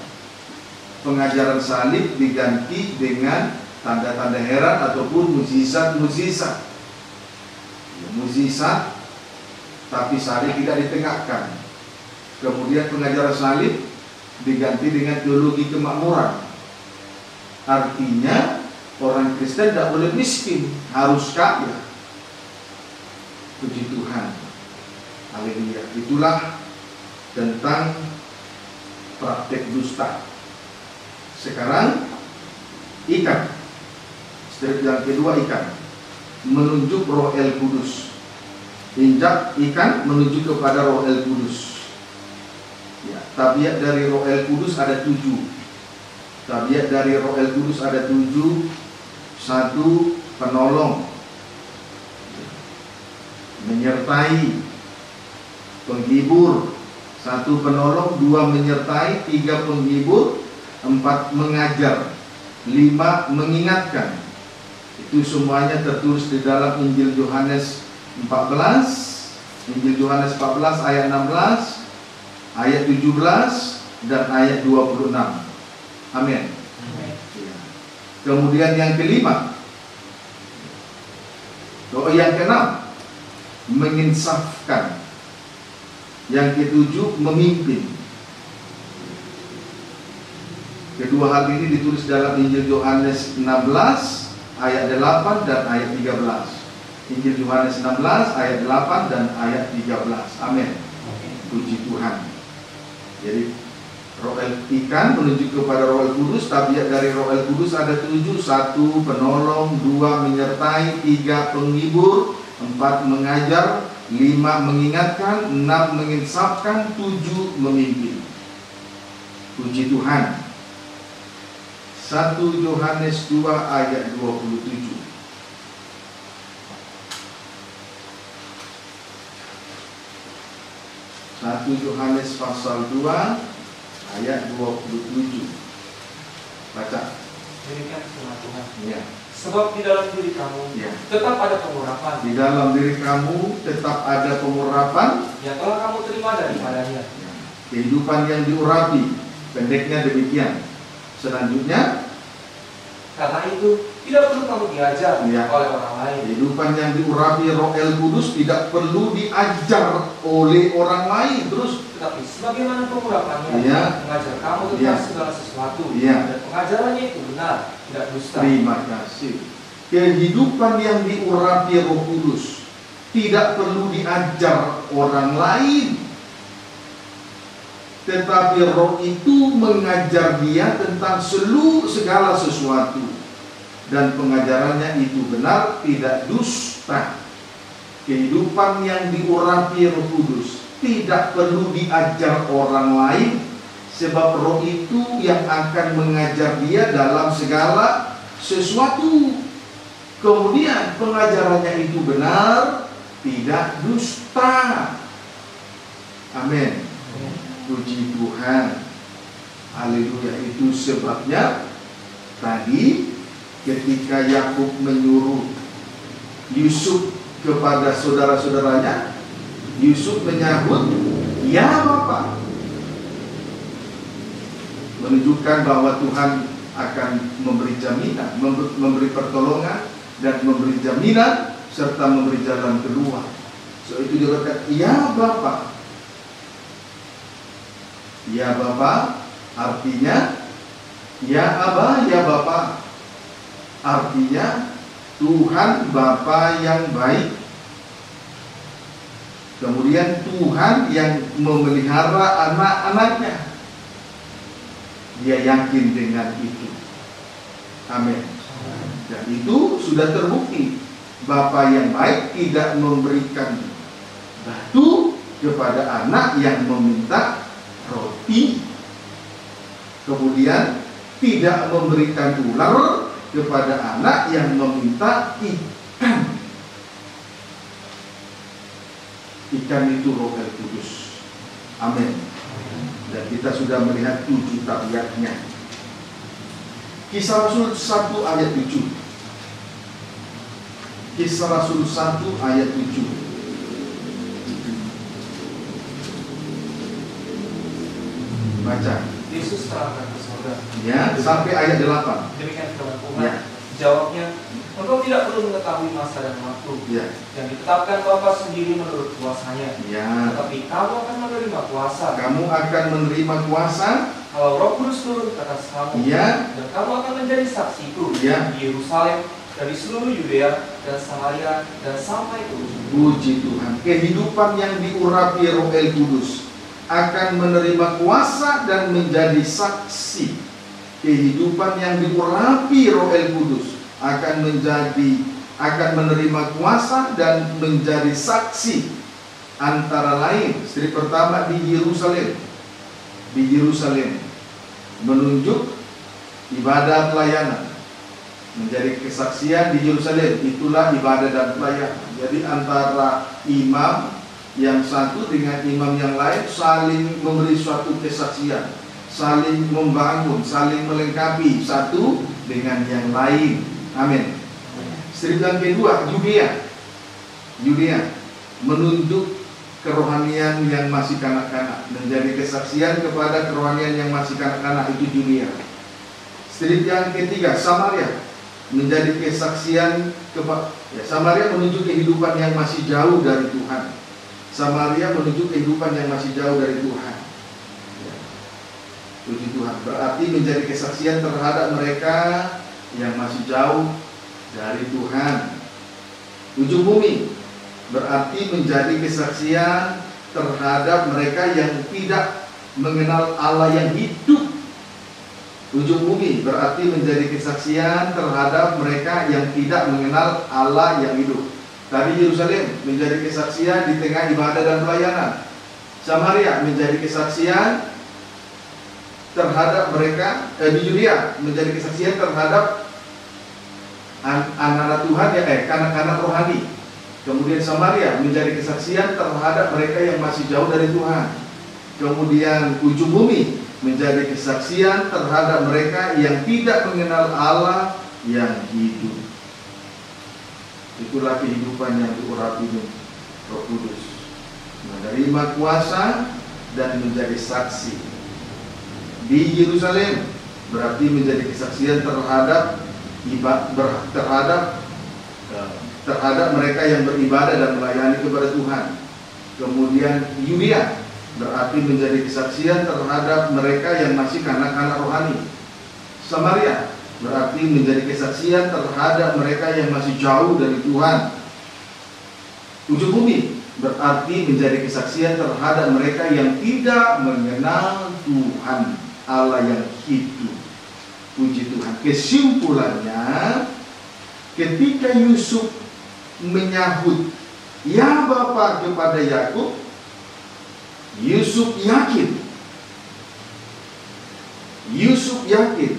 pengajaran salib diganti dengan tanda-tanda heran ataupun mujizat-mujizat. Mujizat, tapi salib tidak ditegakkan. Kemudian pengajaran salib diganti dengan teologi kemakmuran. Artinya orang Kristen tidak boleh miskin, harus kaya. Puji Tuhan. Haleluya. Itulah tentang praktek dusta. Sekarang ikan. Step yang kedua ikan. Menunjuk Roh El Kudus. Injak ikan menuju kepada Roh El Kudus. Ya, tabiat dari Roh El Kudus ada 7. Tabiat dari Roh El Kudus ada 7. 1, penolong, menyertai, penghibur. 1 penolong, 2 menyertai, 3 penghibur, 4 mengajar, 5 mengingatkan. Itu semuanya tertulis di dalam Injil Yohanes 14, Injil Yohanes 14 ayat 16, ayat 17 dan ayat 26. Amin. Kemudian yang kelima, yang keenam, menginsafkan. Yang ketujuh, memimpin. Kedua hal ini ditulis dalam Injil Yohanes 16 ayat 8 dan ayat 13. Injil Yohanes 16 ayat 8 dan ayat 13. Amin. Puji Tuhan. Jadi Roh ikan menuju kepada Roh El Kudus. Tabiat dari Roh El Kudus ada 7. 1 penolong, 2 menyertai, 3 penghibur, 4 mengajar, 5 mengingatkan, 6 menginsafkan, 7 memimpin. Puji Tuhan. 1 Yohanes 2 ayat 27. 1 Yohanes pasal 2 ayat 27. Baca. Demikian firman Tuhan. Ya. Sebab di dalam diri kamu tetap ada pengurapan. Di dalam diri kamu tetap ada pengurapan yang telah kamu terima daripadanya. Ya. Kehidupan yang diurapi. Pendeknya demikian. Selanjutnya, karena itu tidak perlu kamu diajar oleh orang lain. Kehidupan yang diurapi Roh El Kudus tidak perlu diajar oleh orang lain. Terus, tetapi sebagaimana pengurapannya mengajar kamu tentang segala sesuatu, dan pengajarannya itu benar, tidak dusta. Terima kasih. Kehidupan yang diurapi Roh Kudus tidak perlu diajar orang lain, tetapi Roh itu mengajar dia tentang segala sesuatu, dan pengajarannya itu benar, tidak dusta. Kehidupan yang diurapi Roh Kudus tidak perlu diajar orang lain, sebab Roh itu yang akan mengajar dia dalam segala sesuatu. Kemudian pengajarannya itu benar, tidak dusta. Amin. Puji Tuhan. Haleluya. Itu sebabnya tadi ketika Yakub menyuruh Yusuf kepada saudara-saudaranya, Yusuf menyahut, "Ya Bapak," menunjukkan bahwa Tuhan akan memberi jaminan, memberi pertolongan dan memberi jaminan serta memberi jalan keluar. So itu dia berkata, "Ya Bapak." Ya Bapak artinya ya Aba, ya Bapak. Artinya Tuhan Bapa yang baik. Kemudian Tuhan yang memelihara anak-anaknya. Dia yakin dengan itu. Amin. Dan itu sudah terbukti. Bapa yang baik tidak memberikan batu kepada anak yang meminta roti. Kemudian tidak memberikan ular kepada anak yang meminta ikan. Ikan itu Roh El Kudus. Amin. Dan kita sudah melihat 7 tabiatnya. Kisah Rasul 1 ayat 7. Kisah Rasul 1 ayat 7. Baca. Yesus terangkan ke saudara. Ya, sampai ayat 8. Demikian firman Tuhan. Ya. Jawabnya, engkau tidak perlu mengetahui masa dan waktu Ya. yang ditetapkan Bapa sendiri menurut kuasanya. Ya. Tetapi kamu akan menerima kuasa Kamu akan menerima kuasa. kalau Roh Kudus turun ke atas kamu, Ya. dan kamu akan menjadi saksiku Ya. di Yerusalem, dari seluruh Yudea dan Samaria dan sampai ke ujung. Puji Tuhan. Kehidupan yang diurapi Roh El Kudus akan menerima kuasa dan menjadi saksi. Kehidupan yang diurapi Roh El Kudus akan menerima kuasa dan menjadi saksi. Antara lain, step pertama di Yerusalem. Di Yerusalem menunjuk ibadah pelayanan, menjadi kesaksian di Yerusalem. Itulah ibadah dan pelayanan. Jadi antara imam yang satu dengan imam yang lain saling memberi suatu kesaksian, saling membangun, saling melengkapi satu dengan yang lain. Amin. Strip yang kedua, Yudea menunjuk kerohanian yang masih kanak-kanak, menjadi kesaksian kepada kerohanian yang masih kanak-kanak, itu Yudea. Strip yang ketiga, Samaria menjadi kesaksian Samaria menuju kehidupan yang masih jauh dari Tuhan. Samaria menuju kehidupan yang masih jauh dari Tuhan. Puji Tuhan. Berarti menjadi kesaksian terhadap mereka yang masih jauh dari Tuhan. Ujung bumi berarti menjadi kesaksian terhadap mereka yang tidak mengenal Allah yang hidup. Ujung bumi berarti menjadi kesaksian terhadap mereka yang tidak mengenal Allah yang hidup. Tadi Yerusalem menjadi kesaksian di tengah ibadah dan pelayanan. Samaria menjadi kesaksian terhadap mereka di Yudea menjadi kesaksian terhadap anak-anak Tuhan kanak-kanak rohani. Kemudian Samaria menjadi kesaksian terhadap mereka yang masih jauh dari Tuhan. Kemudian ujung bumi menjadi kesaksian terhadap mereka yang tidak mengenal Allah yang hidup. Itulah kehidupan yang diurapi Roh Kudus, menerima kuasa dan menjadi saksi. Di Yerusalem berarti menjadi kesaksian terhadap mereka yang beribadah dan melayani kepada Tuhan. Kemudian Yudea berarti menjadi kesaksian terhadap mereka yang masih kanak-kanak rohani. Samaria berarti menjadi kesaksian terhadap mereka yang masih jauh dari Tuhan. Ujung bumi berarti menjadi kesaksian terhadap mereka yang tidak mengenal Tuhan, Allah yang hidup. Puji Tuhan. Kesimpulannya, ketika Yusuf menyahut ya Bapa kepada Yakub, Yusuf yakin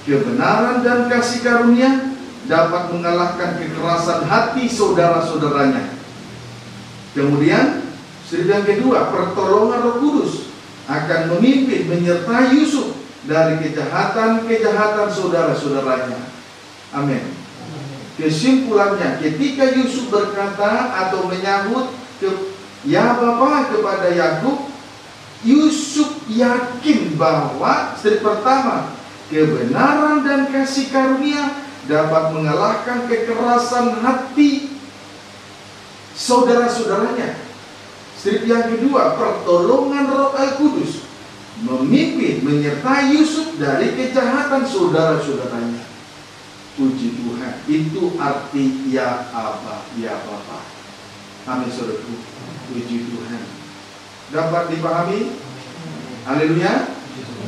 kebenaran dan kasih karunia dapat mengalahkan kekerasan hati saudara-saudaranya. Kemudian, yang kedua, pertolongan Roh Kudus akan memimpin menyertai Yusuf dari kejahatan-kejahatan saudara-saudaranya. Amin. Kesimpulannya, ketika Yusuf berkata atau menyahut ya Bapa kepada Yakub, Yusuf yakin bahwa pertama, kebenaran dan kasih karunia dapat mengalahkan kekerasan hati saudara-saudaranya. Yang kedua, pertolongan Roh Al Kudus memimpin menyertai Yusuf dari kejahatan saudara-saudaranya. Puji Tuhan. Itu arti ya Abba, ya Bapa. Amin, saudaraku. Puji Tuhan. Dapat dipahami? Haleluya.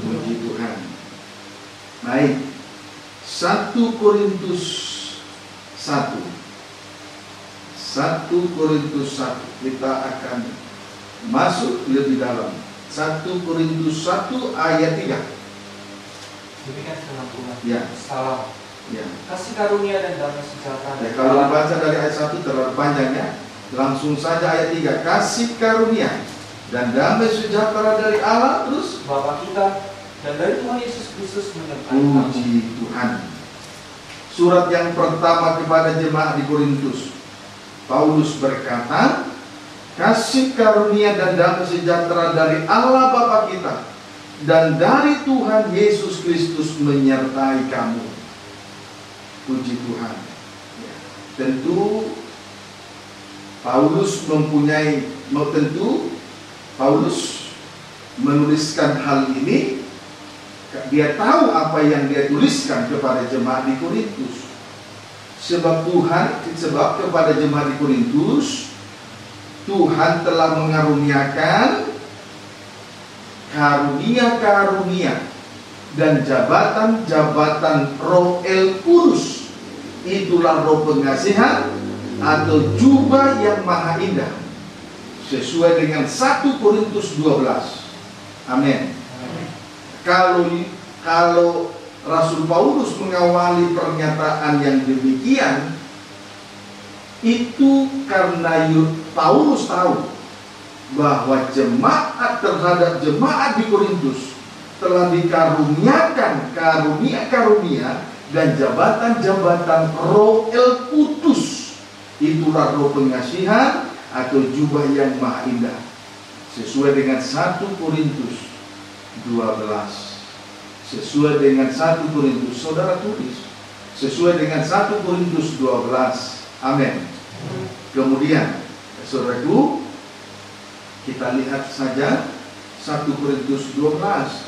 Puji Tuhan. Baik. 1 Korintus 1. 1 Korintus 1. Kita akan masuk lebih dalam. 1 Korintus 1 ayat 3. Demikian firman Tuhan. Ya. Salam. Ya. Kasih karunia dan damai sejahtera. Ya, kalau dibaca dari ayat 1 terlalu panjang ya. Langsung saja ayat 3. Kasih karunia dan damai sejahtera dari Allah, terus Bapa kita dan dari Tuhan Yesus Kristus menyertai kamu. puji Tuhan. Surat yang pertama kepada jemaat di Korintus, Paulus berkata, kasih karunia dan damai sejahtera dari Allah Bapa kita dan dari Tuhan Yesus Kristus menyertai kamu. Puji Tuhan. Ya. Tentu Paulus menuliskan hal ini. Dia tahu apa yang dia tuliskan kepada jemaat di Korintus. Sebab kepada jemaat di Korintus, Tuhan telah mengaruniakan karunia-karunia dan jabatan-jabatan Roh El Kudus. Itulah roh pengasihan atau jubah yang maha indah, sesuai dengan 1 Korintus 12. Amin. Kalau Rasul Paulus mengawali pernyataan yang demikian, itu karena Paulus tahu bahwa terhadap jemaat di Korintus telah dikaruniakan karunia-karunia dan jabatan-jabatan Roh El Kudus. Itulah roh pengasihan atau jubah yang maha indah, sesuai dengan 1 Korintus 12. Sesuai dengan 1 Korintus, saudara tulis, sesuai dengan 1 Korintus 12. Amin. Kemudian, saudaraku, kita lihat saja 1 Korintus 12.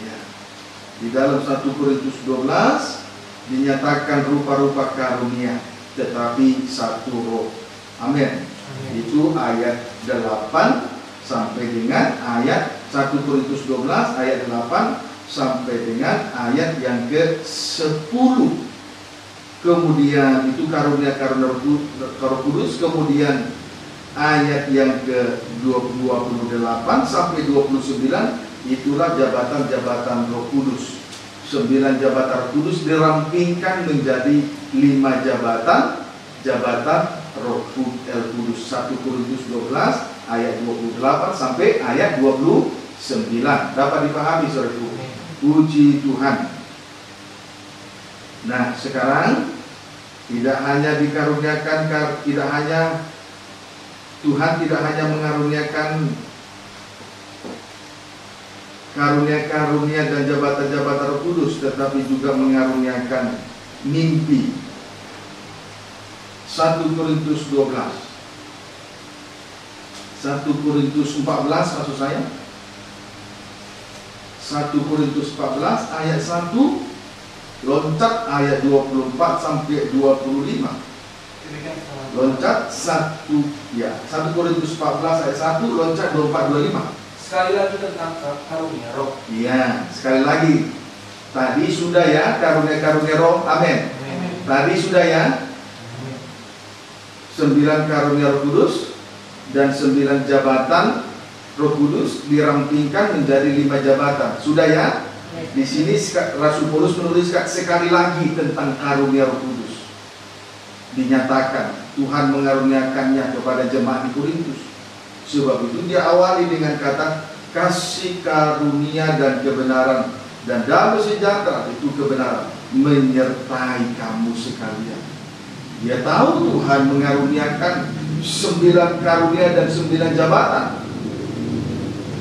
Ya. Di dalam 1 Korintus 12 dinyatakan rupa-rupa karunia, tetapi satu roh. Amin. Itu ayat 8 sampai dengan ayat 1 Korintus 12 ayat 8 sampai dengan ayat yang ke-10. Kemudian itu karunia-karunia Roh Kudus. Kemudian ayat yang ke-28 sampai 29, itulah jabatan-jabatan Roh Kudus. 9 jabatan kudus dirampingkan menjadi 5 jabatan Roh El Kudus. 1 Korintus 12 ayat 28 sampai ayat 29. Dapat dipahami, saudaraku? Puji Tuhan. Nah, sekarang tidak hanya Tuhan tidak hanya mengaruniakan karunia-karunia dan jabatan-jabatan Roh Kudus, tetapi juga mengaruniakan mimpi. 1 Korintus 12. 1 Korintus 14 maksud saya. 1 Korintus 14 ayat 1 loncat ayat 24 sampai 25. Loncat 1 Korintus 14 ayat 1 loncat 24 25. Sekali lagi tentang karunia roh. Iya, sekali lagi. Tadi sudah ya karunia-karunia roh. Amin. Tadi sudah ya 9 karunia Roh Kudus dan 9 jabatan Roh Kudus dirampingkan menjadi 5 jabatan. Sudah ya? Di sini Rasul Paulus menuliskan sekali lagi tentang karunia Roh Kudus. Dinyatakan Tuhan mengaruniakannya kepada jemaat di Korintus. Sebab itu dia awali dengan kata kasih karunia dan kebenaran dan damai sejahtera, itu kebenaran, menyertai kamu sekalian. Dia tahu Tuhan mengaruniakan 9 karunia dan 9 jabatan.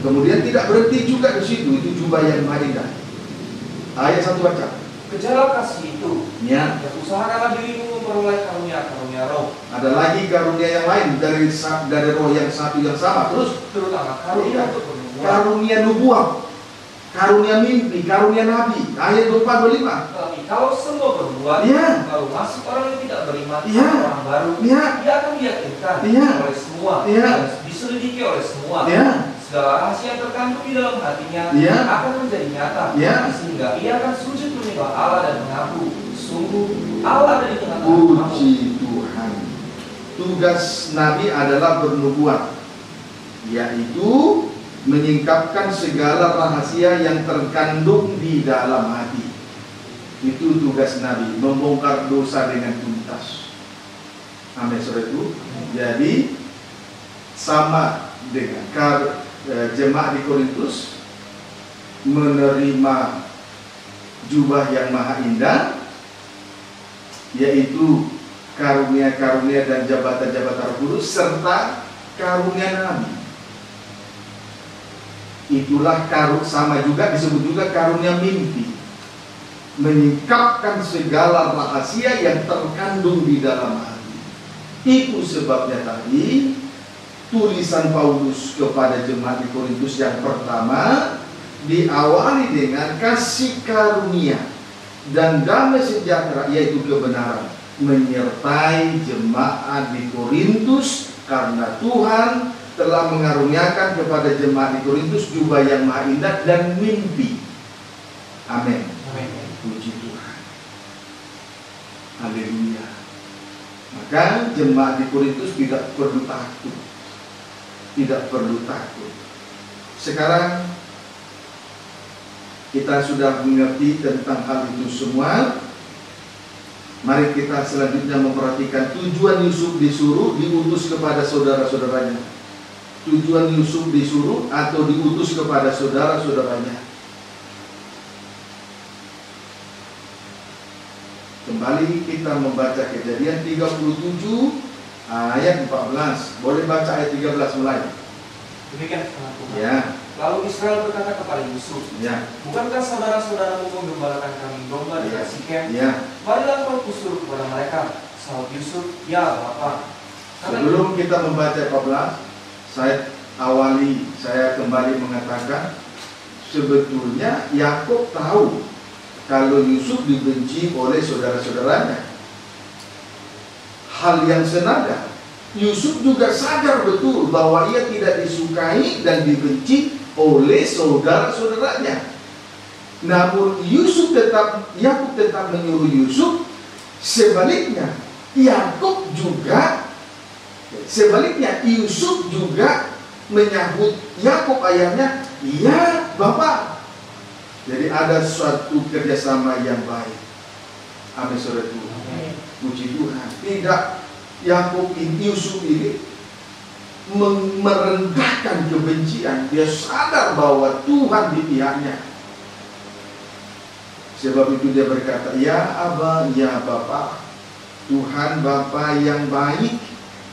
Kemudian tidak berhenti juga di situ, itu jubah yang maha indah. Ayat 1 baca. Kejarlah kasih itu, Ya. dan usahakanlah dirimu memperoleh karunia-karunia roh. Ada lagi karunia yang lain dari roh yang satu yang sama. Terus Terutama karunia untuk bernubuat. karunia nubuat, karunia mimpi, karunia nabi. Ayat 24-25. Tetapi kalau semua berbuat, Ya. lalu masuk orang yang tidak beriman, Ya. orang baru, Ya. dia akan diyakinkan Ya. oleh semua, Ya. dan diselidiki oleh semua. Ya. Segala rahasia yang terkandung di dalam hatinya Ya. akan menjadi nyata, Ya. sehingga ia akan sujud menyembah Allah dan mengaku, sungguh Allah ada di tengah-tengah kamu. Puji Tuhan. Tugas Nabi adalah bernubuat, yaitu menyingkapkan segala rahasia yang terkandung di dalam hati. Itu tugas Nabi, membongkar dosa dengan tuntas. Amin, saudaraku. Jadi sama dengan jemaat di Korintus menerima jubah yang maha indah, yaitu karunia-karunia dan jabatan-jabatan Roh Kudus serta karunia Nabi. Itulah sama juga disebut juga karunia mimpi. Menyingkapkan segala rahasia yang terkandung di dalam hati. Itu sebabnya tadi tulisan Paulus kepada jemaat di Korintus yang pertama diawali dengan kasih karunia dan damai sejahtera, yaitu kebenaran, menyertai jemaat di Korintus, karena Tuhan telah mengaruniakan kepada jemaat di Korintus jubah yang maha indah dan mimpi. Amin. Puji Tuhan. Haleluya. Maka jemaat di Korintus tidak perlu takut. Tidak perlu takut. Sekarang kita sudah mengerti tentang hal itu semua. Mari kita selanjutnya memperhatikan tujuan Yusuf disuruh diutus kepada saudara-saudaranya. Tujuan Yusuf disuruh atau diutus kepada saudara-saudaranya. Kembali kita membaca Kejadian 37 ayat 14. Boleh baca ayat 13 mulai. Demikian firman Tuhan. Ya. Lalu Israel berkata kepada Yusuf, Ya. bukankah saudara-saudaramu menggembalakan kambing domba di Sikem? Ya. Marilah kau suruh kepada mereka. Sahut Yusuf, ya Bapa. Sebelum kita membaca 14, saya kembali mengatakan, sebetulnya Yakub tahu kalau Yusuf dibenci oleh saudara-saudaranya. Hal yang senada, Yusuf juga sadar betul bahwa ia tidak disukai dan dibenci oleh saudara-saudaranya. Namun Yakub tetap menyuruh Yusuf. Sebaliknya Yusuf juga menyambut Yakub ayahnya, ya Bapak. Jadi ada suatu kerjasama yang baik. Amin, saudara Tuhan. Puji Tuhan. Tidak Yusuf ini merendahkan kebencian. Dia sadar bahwa Tuhan di pihaknya. Sebab itu dia berkata, ya Abah, ya Bapak. Tuhan Bapa yang baik,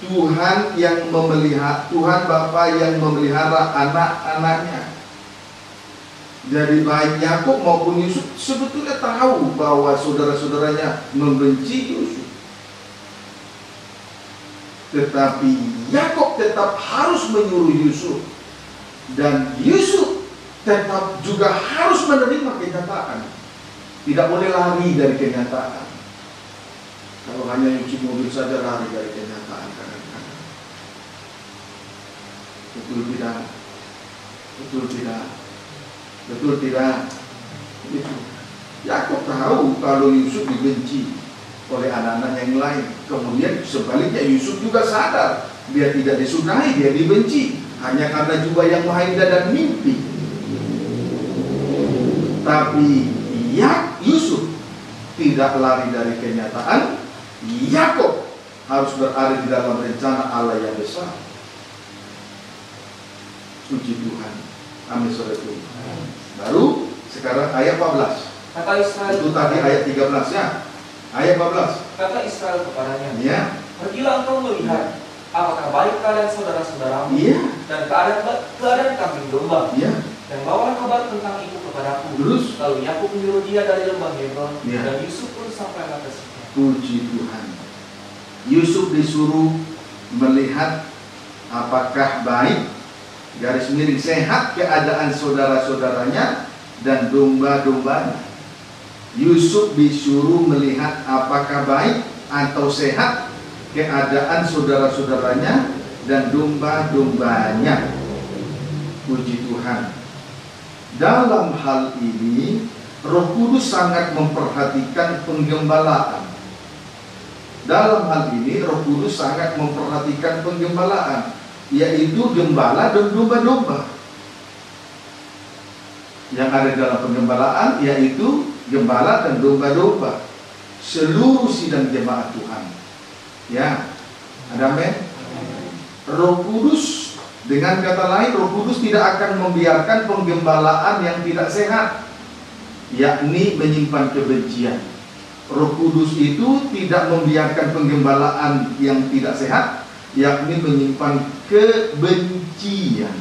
Tuhan yang Tuhan Bapa yang memelihara anak-anaknya. Jadi baik Yakub maupun Yusuf sebetulnya tahu bahwa saudara-saudaranya membenci Yusuf. Tetapi Yakub tetap harus menyuruh Yusuf, dan Yusuf tetap juga harus menerima kenyataan. Tidak boleh lari dari kenyataan. Kalau hanya nyuci mobil saja lari dari kenyataan kadang-kadang. Betul tidak? Betul tidak? Betul tidak? Itu. Yakub tahu kalau Yusuf dibenci oleh anak-anak yang lain. Kemudian sebaliknya Yusuf juga sadar dia tidak disukai, dia dibenci hanya karena jubah yang maha indah dan mimpi. Tapi Yusuf tidak lari dari kenyataan. Yakub harus berada di dalam rencana Allah yang besar. Puji Tuhan. Amin, saudara. Baru sekarang ayat 14. Kata Israel, itu tadi ayat 13 ya. Ayat 14. Kata Israel kepadanya, ya. Pergilah engkau melihat apakah baik keadaan saudara-saudaramu, dan keadaan kambing domba, dan bawalah kabar tentang itu kepadaku. Terus lalu Yakub menyuruh dia dari lembah Hebron, dan Yusuf pun sampailah ke situ. Puji Tuhan. Yusuf disuruh melihat apakah baik, garis miring sehat keadaan saudara-saudaranya dan domba-dombanya. Yusuf disuruh melihat apakah baik atau sehat keadaan saudara-saudaranya dan domba-dombanya. Puji Tuhan. Dalam hal ini Roh Kudus sangat memperhatikan penggembalaan. Dalam hal ini Roh Kudus sangat memperhatikan penggembalaan, yaitu gembala dan domba-domba. Yang ada dalam penggembalaan yaitu gembala dan domba-domba. Seluruh sidang jemaat Tuhan. Ya, ada amin. Roh Kudus, dengan kata lain, Roh Kudus tidak akan membiarkan penggembalaan yang tidak sehat, yakni menyimpan kebencian. Roh Kudus itu tidak membiarkan penggembalaan yang tidak sehat, yakni menyimpan kebencian.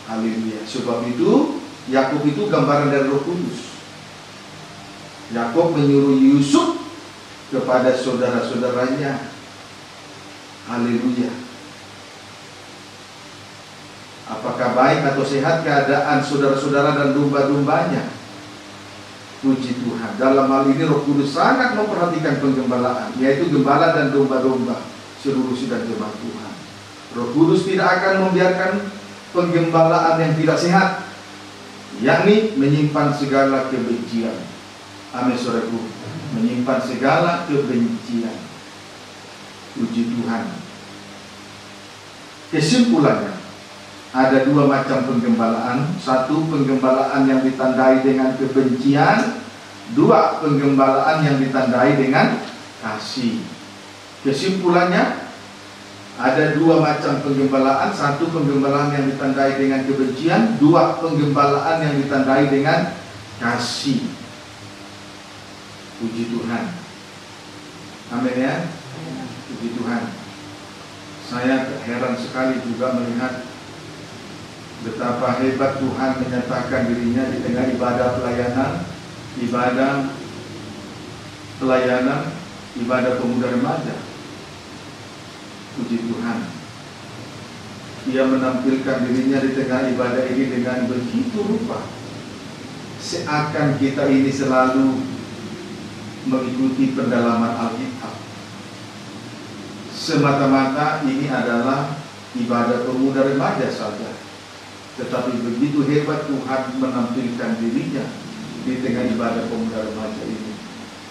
Haleluya. Sebab itu Yakub itu gambaran dari Roh Kudus. Yakub menyuruh Yusuf kepada saudara-saudaranya. Haleluya. Apakah baik atau sehat keadaan saudara-saudara dan domba-dombanya? Puji Tuhan. Dalam hal ini Roh Kudus sangat memperhatikan penggembalaan, yaitu gembala dan domba-domba seluruh sidang jemaat Tuhan. Roh Kudus tidak akan membiarkan penggembalaan yang tidak sehat, yakni menyimpan segala kebencian. Amin, saudaraku. Menyimpan segala kebencian. Puji Tuhan. Kesimpulannya, ada dua macam penggembalaan. Satu, penggembalaan yang ditandai dengan kebencian. Dua, penggembalaan yang ditandai dengan kasih. Kesimpulannya, ada dua macam penggembalaan. Satu, penggembalaan yang ditandai dengan kebencian. Dua, penggembalaan yang ditandai dengan kasih. Puji Tuhan. Amin ya. Puji Tuhan. Saya heran sekali juga melihat betapa hebat Tuhan menyatakan dirinya di tengah ibadah pelayanan, ibadah pemuda remaja. Puji Tuhan. Ia menampilkan dirinya di tengah ibadah ini dengan begitu rupa, seakan kita ini selalu mengikuti pendalaman Alkitab. Semata-mata ini adalah ibadah pemuda remaja saja. Tetapi begitu hebat Tuhan menampilkan dirinya di tengah ibadah pemuda remaja ini.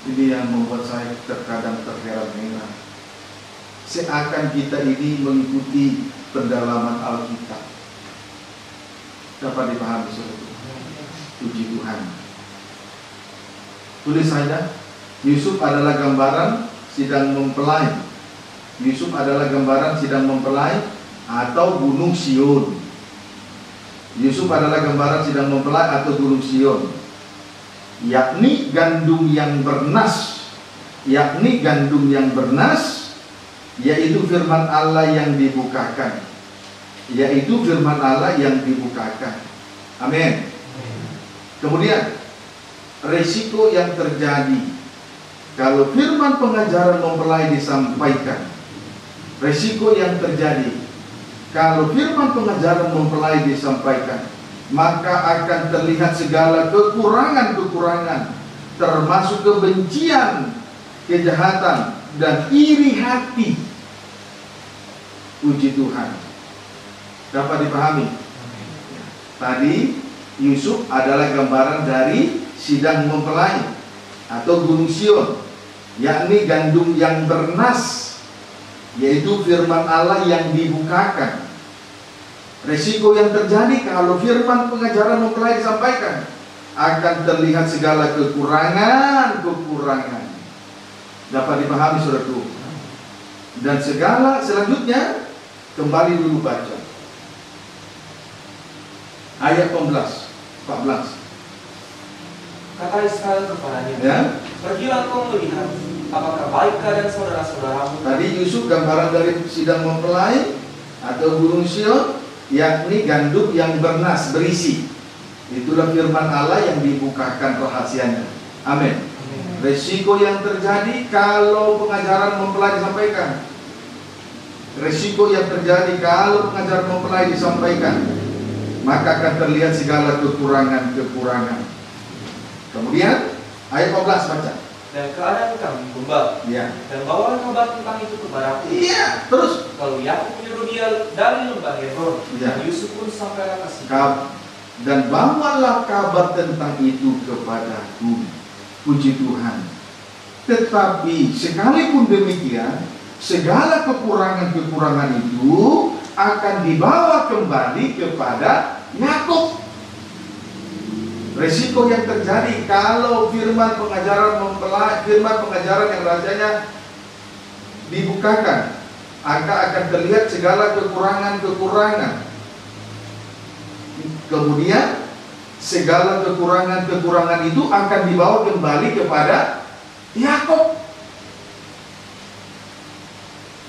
Ini yang membuat saya terkadang terheran-heran. Seakan kita ini mengikuti pendalaman Alkitab. Dapat dipahami, saudara? Puji Tuhan. Tulis saja, Yusuf adalah gambaran sidang mempelai. Yusuf adalah gambaran sidang mempelai atau gunung Sion. Yusuf adalah gambaran sidang mempelai atau gunung Sion, yakni gandum yang bernas, yaitu firman Allah yang dibukakan, Amin. Kemudian resiko yang terjadi kalau firman pengajaran mempelai disampaikan. Resiko yang terjadi kalau firman pengajaran mempelai disampaikan, maka akan terlihat segala kekurangan-kekurangan, termasuk kebencian, kejahatan, dan iri hati. Puji Tuhan. Dapat dipahami? Tadi Yusuf adalah gambaran dari sidang mempelai atau gunung Sion, yakni gandum yang bernas, yaitu firman Allah yang dibukakan. Resiko yang terjadi kalau firman pengajaran mempelai disampaikan, akan terlihat segala kekurangan-kekurangan. Dapat dipahami, saudaraku? Dan segala selanjutnya, kembali dulu baca ayat 14. Kata Israel kepadanya, Ya. Pergilah kau melihat apakah baik keadaan saudara-saudaramu. Tadi Yusuf gambaran dari sidang mempelai atau gunung Sion, yakni gandum yang bernas, berisi. Itulah firman Allah yang dibukakan rahasianya. Amin. Resiko yang terjadi kalau pengajaran mempelai disampaikan. Maka akan terlihat segala kekurangan-kekurangan. Kemudian ayat 14 baca. Dan keadaan kami gombal. Ya. Dan bawalah kabar tentang itu kepadaku. Iya, terus Lalu Yakub menyuruh dia dari lembah Hebron. Ya. Dan Yusuf pun sampailah ke situ. dan bawalah kabar tentang itu kepadaku. Puji Tuhan. Tetapi sekalipun demikian, segala kekurangan-kekurangan itu akan dibawa kembali kepada Yakub. Resiko yang terjadi kalau firman pengajaran mempelai, firman pengajaran yang rasanya dibukakan, akan terlihat segala kekurangan-kekurangan. Kemudian segala kekurangan-kekurangan itu akan dibawa kembali kepada Yakub.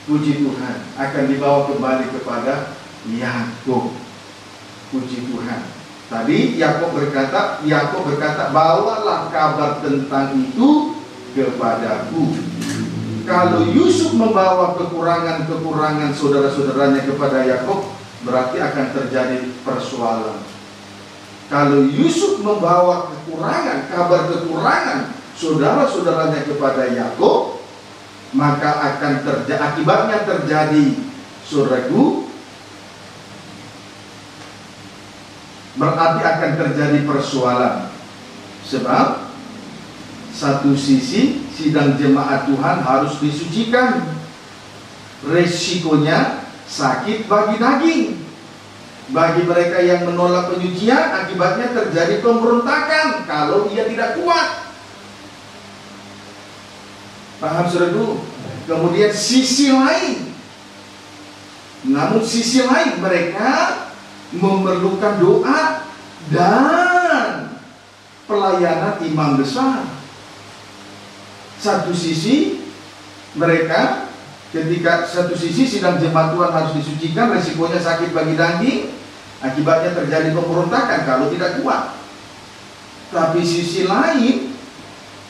Puji Tuhan, akan dibawa kembali kepada Yakub. Puji Tuhan. Tadi Yakub berkata, bawalah kabar tentang itu kepadaku. Kalau Yusuf membawa kekurangan saudara-saudaranya kepada Yakub, berarti akan terjadi persoalan. Kalau Yusuf membawa kabar kekurangan saudara-saudaranya kepada Yakub, maka akibatnya terjadi, saudaraku, berarti akan terjadi persoalan. Sebab satu sisi sidang jemaat Tuhan harus disucikan. Resikonya sakit bagi daging. Bagi mereka yang menolak penyucian, akibatnya terjadi pemberontakan kalau ia tidak kuat. Paham saudaraku? Kemudian sisi lain, mereka memerlukan doa dan pelayanan imam besar. Satu sisi sidang jemaat Tuhan harus disucikan, resikonya sakit bagi daging, akibatnya terjadi pemberontakan kalau tidak kuat. Tapi sisi lain,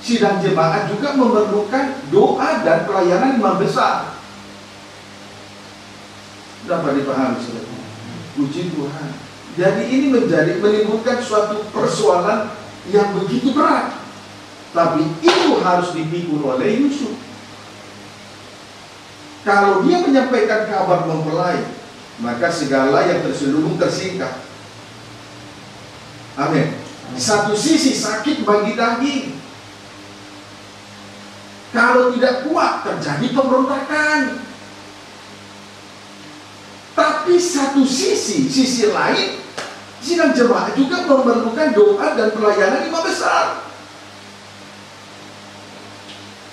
sidang jemaat juga memerlukan doa dan pelayanan imam besar. Dapat dipahami saudara? Puji Tuhan. Jadi ini menimbulkan suatu persoalan yang begitu berat. Tapi itu harus dipikul oleh Yusuf. Kalau dia menyampaikan kabar mempelai, maka segala yang terselubung tersingkap. Amin. Di satu sisi sakit bagi daging. Kalau tidak kuat terjadi pemberontakan. Tapi satu sisi lain, sidang jemaat juga memerlukan doa dan pelayanan imam besar.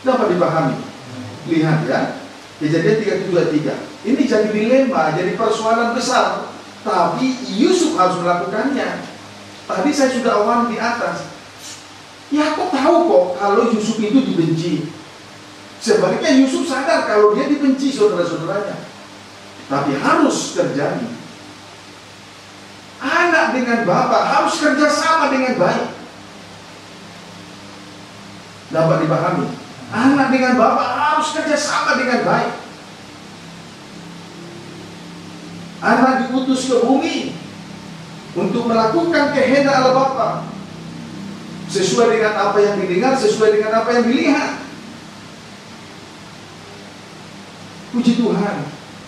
Dapat dipahami? Lihat ya, Kejadian 37 ayat 3. Ini jadi dilema, jadi persoalan besar. Tapi Yusuf harus melakukannya. Tadi saya sudah awal di atas. Yakub tahu kok kalau Yusuf itu dibenci. Sebaliknya Yusuf sadar kalau dia dibenci saudara-saudaranya. Tapi harus terjadi. Anak dengan bapak harus kerjasama dengan baik. Dapat dipahami? Anak dengan bapak harus kerjasama dengan baik. Anak diutus ke bumi untuk melakukan kehendak Allah Bapa, sesuai dengan apa yang didengar, sesuai dengan apa yang dilihat. Puji Tuhan.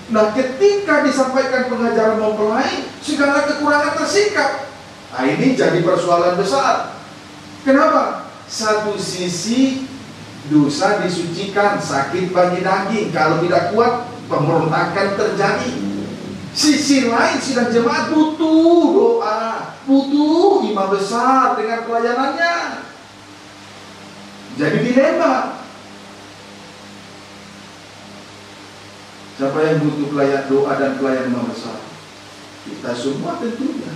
Nah, ketika disampaikan pengajaran mempelai, segala kekurangan tersingkap. Nah, ini jadi persoalan besar. Kenapa? Satu sisi dosa disucikan, sakit bagi daging. Kalau tidak kuat, pemberontakan terjadi. Sisi lain, sidang jemaat butuh doa, butuh imam besar dengan pelayanannya. Jadi dilema. Siapa yang butuh doa dan pelayanan imam besar? Kita semua tentunya.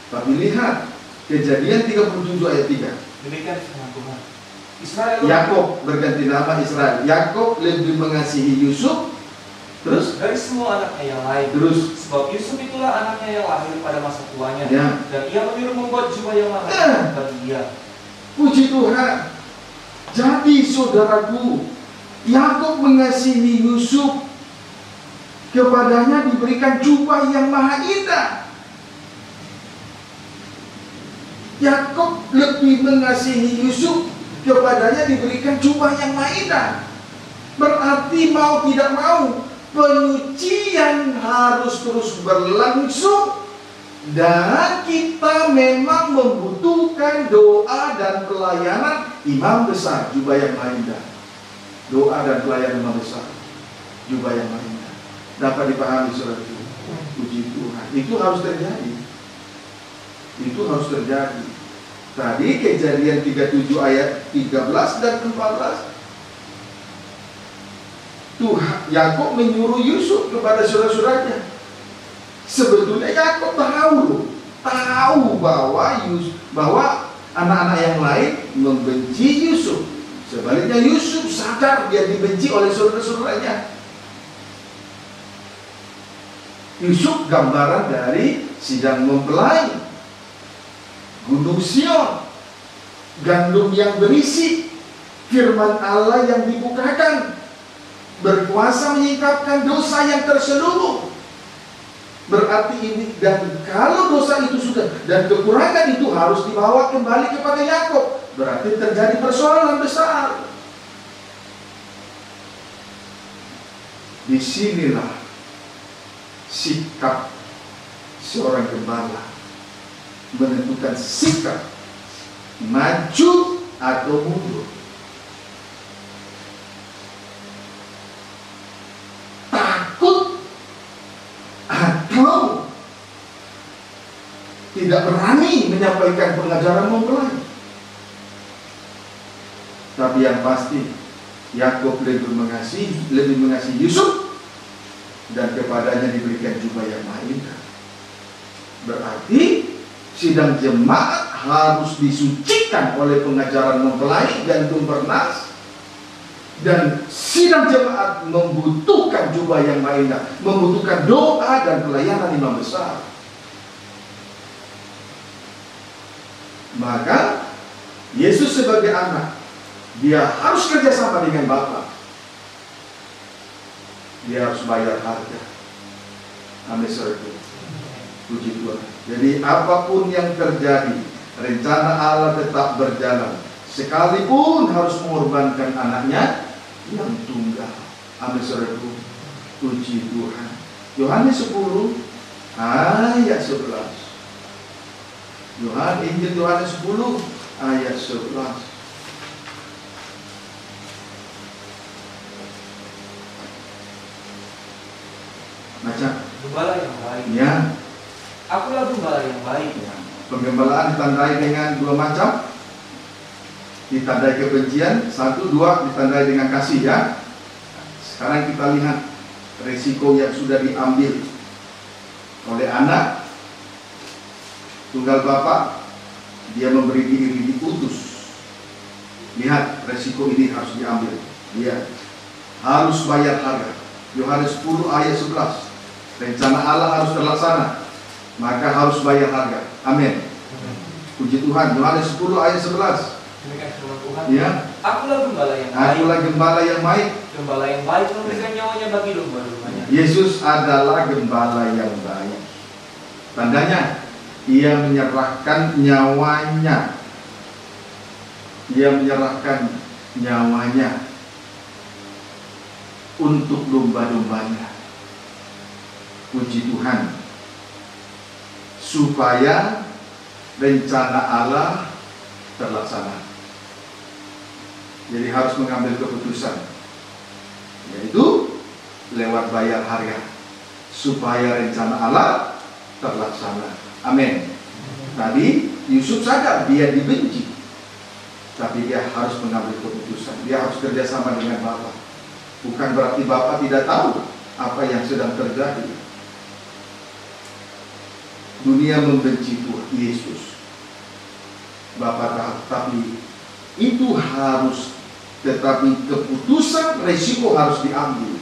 Tapi lihat Kejadian 37 ayat 3. Demikian firman Tuhan. Yakub berganti nama Israel. Yakub lebih mengasihi Yusuf, terus dari semua anaknya yang lain. Terus sebab Yusuf itulah anaknya yang lahir pada masa tuanya. Ya. Dan ia menyuruh membuat jubah yang mahal bagi dia. Puji Tuhan. Jadi saudaraku, Yakub mengasihi Yusuf, kepadanya diberikan jubah yang maha indah. Yakub lebih mengasihi Yusuf, kepadanya diberikan jubah yang maha indah. Berarti mau tidak mau, penyucian harus terus berlangsung. Dan kita memang membutuhkan doa dan pelayanan imam besar, jubah yang maha indah. Doa dan pelayanan imam besar, jubah yang maha indah. Dapat dipahami saudara itu? Puji Tuhan. Itu harus terjadi. Itu harus terjadi. Tadi Kejadian 37 ayat 13 dan 14. Tuhan Yakub menyuruh Yusuf kepada saudara-saudaranya. Sebetulnya Yakub tahu bahwa anak-anak yang lain membenci Yusuf. Sebaliknya Yusuf sadar dia dibenci oleh saudara-saudaranya. Yusuf gambaran dari sidang mempelai, Gunung Sion, gandum yang berisi, firman Allah yang dibukakan, berkuasa menyingkapkan dosa yang terselubung. Berarti ini, dan kalau dosa itu sudah, dan kekurangan itu harus dibawa kembali kepada Yakub, berarti terjadi persoalan besar. Disinilah sikap seorang gembala menentukan sikap maju atau mundur, takut atau tidak berani menyampaikan pengajaran mempelai. Tapi yang pasti Yakub lebih mengasihi Yusuf, dan kepadanya diberikan jubah yang maha indah. Berarti sidang jemaat harus disucikan oleh pengajaran mempelai gandum bernas, dan sidang jemaat membutuhkan jubah yang maha indah, membutuhkan doa dan pelayanan imam besar. Maka Yesus sebagai anak, dia harus kerjasama dengan Bapa. Dia harus bayar harga. Amin, saudara. Puji Tuhan. Jadi apapun yang terjadi, rencana Allah tetap berjalan, sekalipun harus mengorbankan anaknya yang tunggal. Amin, saudara. Puji Tuhan. Yohanes 10 ayat 11. Injil Yohanes 10 ayat 11. Baca. Gembala yang baik. Ya. Akulah gembala yang baik. Ya. Penggembalaan ditandai dengan dua macam. Ditandai kebencian, 1, 2 ditandai dengan kasih, ya. Sekarang kita lihat resiko yang sudah diambil oleh anak tunggal Bapa. Dia memberi diri diputus. Lihat, resiko ini harus diambil. Dia harus bayar harga. Yohanes 10 ayat 11. Rencana Allah harus terlaksana, maka harus bayar harga. Amin. Puji Tuhan. Yohanes 10 ayat 11. Demikian firman Tuhan. Ya. Akulah gembala yang baik. Akulah gembala yang baik. Gembala yang baik memberikan nyawanya bagi domba-dombanya. Yesus adalah gembala yang baik. Tandanya, ia menyerahkan nyawanya. Ia menyerahkan nyawanya untuk domba-dombanya. Puji Tuhan. Supaya rencana Allah terlaksana. Jadi harus mengambil keputusan, yaitu lewat bayar harga, supaya rencana Allah terlaksana. Amin. Tadi Yusuf sadar dia dibenci, tapi dia harus mengambil keputusan. Dia harus kerjasama dengan Bapa. Bukan berarti Bapa tidak tahu apa yang sedang terjadi. Dunia membenci Tuhan Yesus, Bapa tahu, tapi itu harus, tetapi keputusan resiko harus diambil.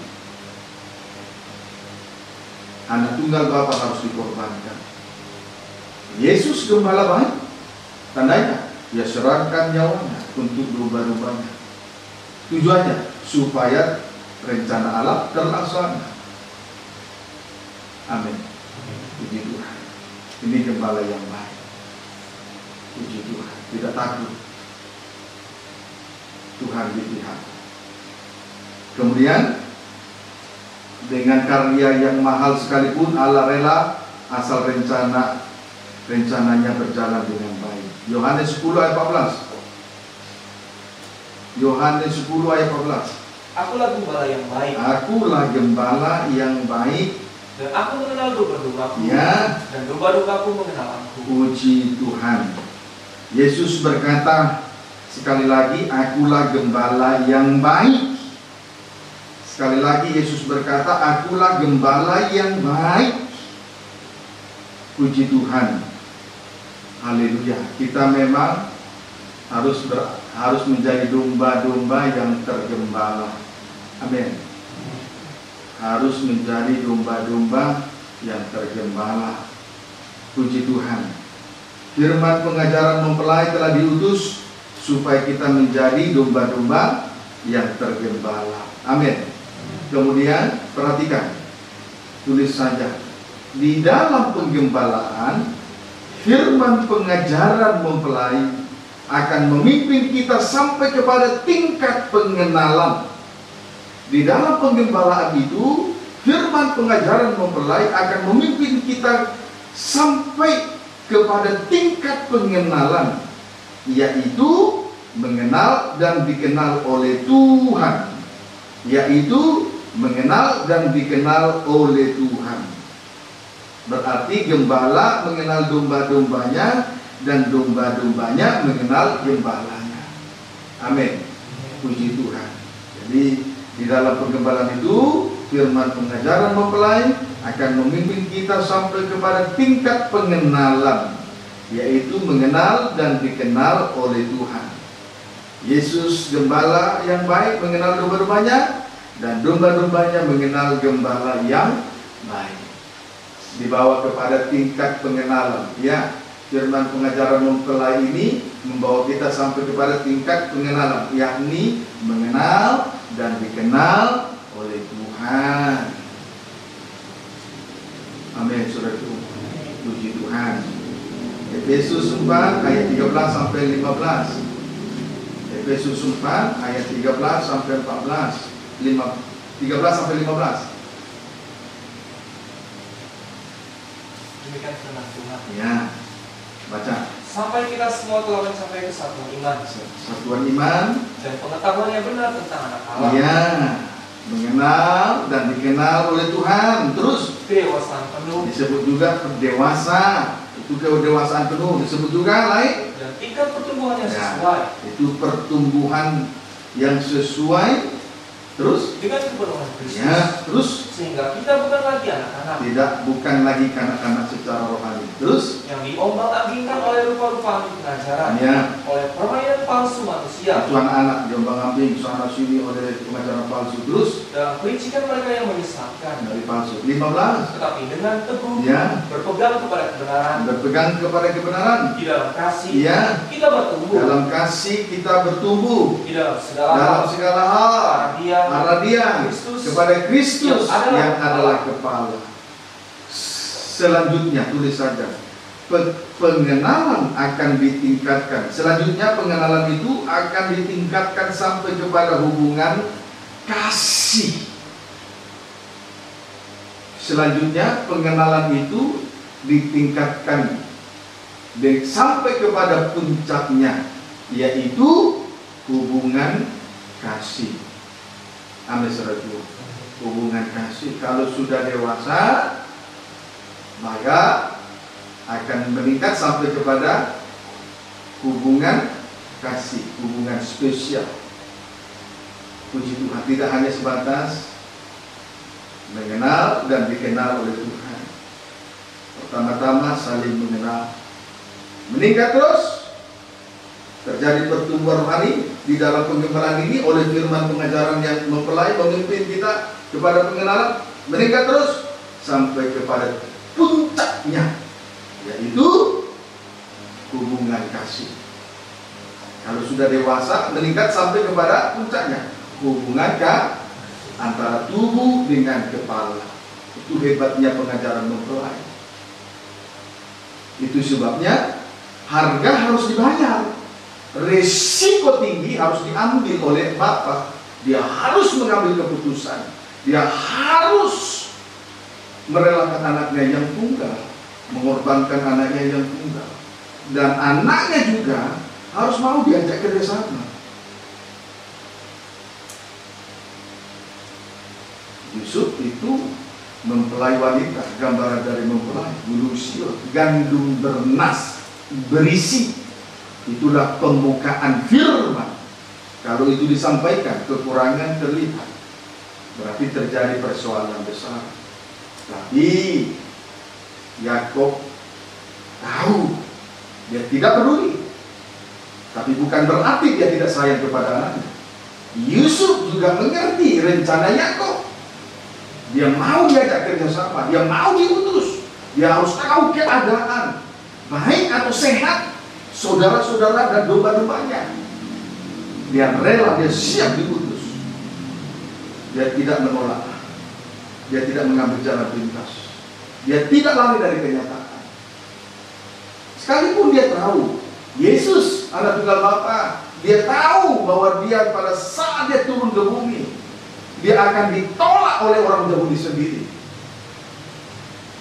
Anak tunggal Bapa harus dikorbankan. Yesus gembala baik, tandanya dia serahkan nyawanya untuk domba-dombanya. Tujuannya supaya rencana Allah terlaksana. Amin. Puji Tuhan. Ini gembala yang baik. Puji Tuhan. Tidak takut. Tuhan di pihak. Kemudian dengan karya yang mahal sekalipun Allah rela asal rencananya berjalan dengan baik. Yohanes 10 ayat 14. Yohanes 10 ayat 14. Akulah gembala yang baik. Akulah gembala yang baik. Dan aku mengenal domba-dombaku. Ya. Dan domba-dombaku mengenal aku. Puji Tuhan. Yesus berkata sekali lagi, akulah gembala yang baik. Sekali lagi Yesus berkata, akulah gembala yang baik. Puji Tuhan. Haleluya. Kita memang harus menjadi domba-domba yang tergembala. Amin. Harus menjadi domba-domba yang tergembala. Puji Tuhan. Firman pengajaran mempelai telah diutus supaya kita menjadi domba-domba yang tergembala. Amin. Kemudian perhatikan, tulis saja. Di dalam penggembalaan, firman pengajaran mempelai akan memimpin kita sampai kepada tingkat pengenalan. Di dalam penggembalaan itu, firman pengajaran mempelai akan memimpin kita sampai kepada tingkat pengenalan, yaitu mengenal dan dikenal oleh Tuhan. Yaitu mengenal dan dikenal oleh Tuhan. Berarti gembala mengenal domba-dombanya dan domba-dombanya mengenal gembalanya. Amin. Puji Tuhan. Jadi di dalam penggembalaan itu, firman pengajaran mempelai akan memimpin kita sampai kepada tingkat pengenalan, yaitu mengenal dan dikenal oleh Tuhan. Yesus gembala yang baik mengenal domba-dombanya, dan domba-dombanya mengenal gembala yang baik. Dibawa kepada tingkat pengenalan. Ya, firman pengajaran mempelai ini membawa kita sampai kepada tingkat pengenalan, yakni mengenal dan dikenal oleh Tuhan. Amin, saudaraku. Puji Tuhan. Efesus 4 ayat 13 sampai 15. Efesus 4 ayat 13 sampai 14. 13 sampai 15. Demikian firman Tuhan. Ya. Baca. Sampai kita semua telah mencapai kesatuan iman. Satuan iman Dan pengetahuan yang benar tentang anak Allah. ya, mengenal dan dikenal oleh Tuhan. Terus Kedewasaan penuh. disebut juga dewasa. Itu kedewasaan penuh. Disebut juga lain. Dan tingkat pertumbuhan yang Ya, sesuai. itu pertumbuhan yang sesuai. Terus Dengan kepenuhan Kristus. ya, terus Sehingga kita bukan lagi anak-anak bukan lagi kanak-kanak secara rohani. Terus yang diombang-ambingkan oleh rupa-rupa pengajaran, ya, oleh permainan palsu manusia, itu anak-anak diombang-ambing sana sini oleh pengajaran palsu. Terus dalam kelicikan mereka yang menyesatkan. dari palsu. 15 Tetapi dengan teguh ya, berpegang kepada kebenaran, berpegang kepada kebenaran. di dalam kasih Ya, kita bertumbuh, dalam kasih kita bertumbuh di dalam segala hal dalam segala hal. arah dia Kristus, kepada Kristus yang adalah kepala. Selanjutnya tulis saja, pengenalan akan ditingkatkan. Selanjutnya pengenalan itu akan ditingkatkan sampai kepada hubungan kasih. Selanjutnya pengenalan itu ditingkatkan sampai kepada puncaknya, yaitu hubungan kasih. Amin, saudaraku. Hubungan kasih. Kalau sudah dewasa, maka akan meningkat sampai kepada hubungan kasih, hubungan spesial. Puji Tuhan, tidak hanya sebatas mengenal dan dikenal oleh Tuhan. Pertama-tama saling mengenal, meningkat terus. Terjadi pertumbuhan rohani di dalam penggembalaan ini oleh firman pengajaran yang mempelai memimpin kita kepada pengenalan, meningkat terus sampai kepada puncaknya, yaitu hubungan kasih. Kalau sudah dewasa, meningkat sampai kepada puncaknya, hubungan antara tubuh dengan kepala. Itu hebatnya pengajaran mempelai. Itu sebabnya harga harus dibayar. Resiko tinggi harus diambil oleh bapak. Dia harus mengambil keputusan. Dia harus merelakan anaknya yang tunggal, mengorbankan anaknya yang tunggal, dan anaknya juga harus mau diajak kerjasama. Yusuf itu mempelai wanita, gambaran dari mempelai gunung Sion, gandum bernas berisi. Itulah pembukaan firman. Kalau itu disampaikan, kekurangan terlihat, berarti terjadi persoalan besar. Tapi Yakob tahu, dia tidak peduli. Tapi bukan berarti dia tidak sayang kepada anaknya. Yusuf juga mengerti rencana Yakob. Dia mau diajak kerjasama, dia mau diutus. Dia harus tahu keadaan baik atau sehat saudara-saudara dan domba-dombanya. Dia rela, dia siap diutus. Dia tidak menolak. Dia tidak mengambil jalan pintas. Dia tidak lari dari kenyataan. Sekalipun dia tahu Yesus anak tunggal Bapa, dia tahu bahwa dia pada saat dia turun ke bumi, dia akan ditolak oleh orang Yahudi sendiri.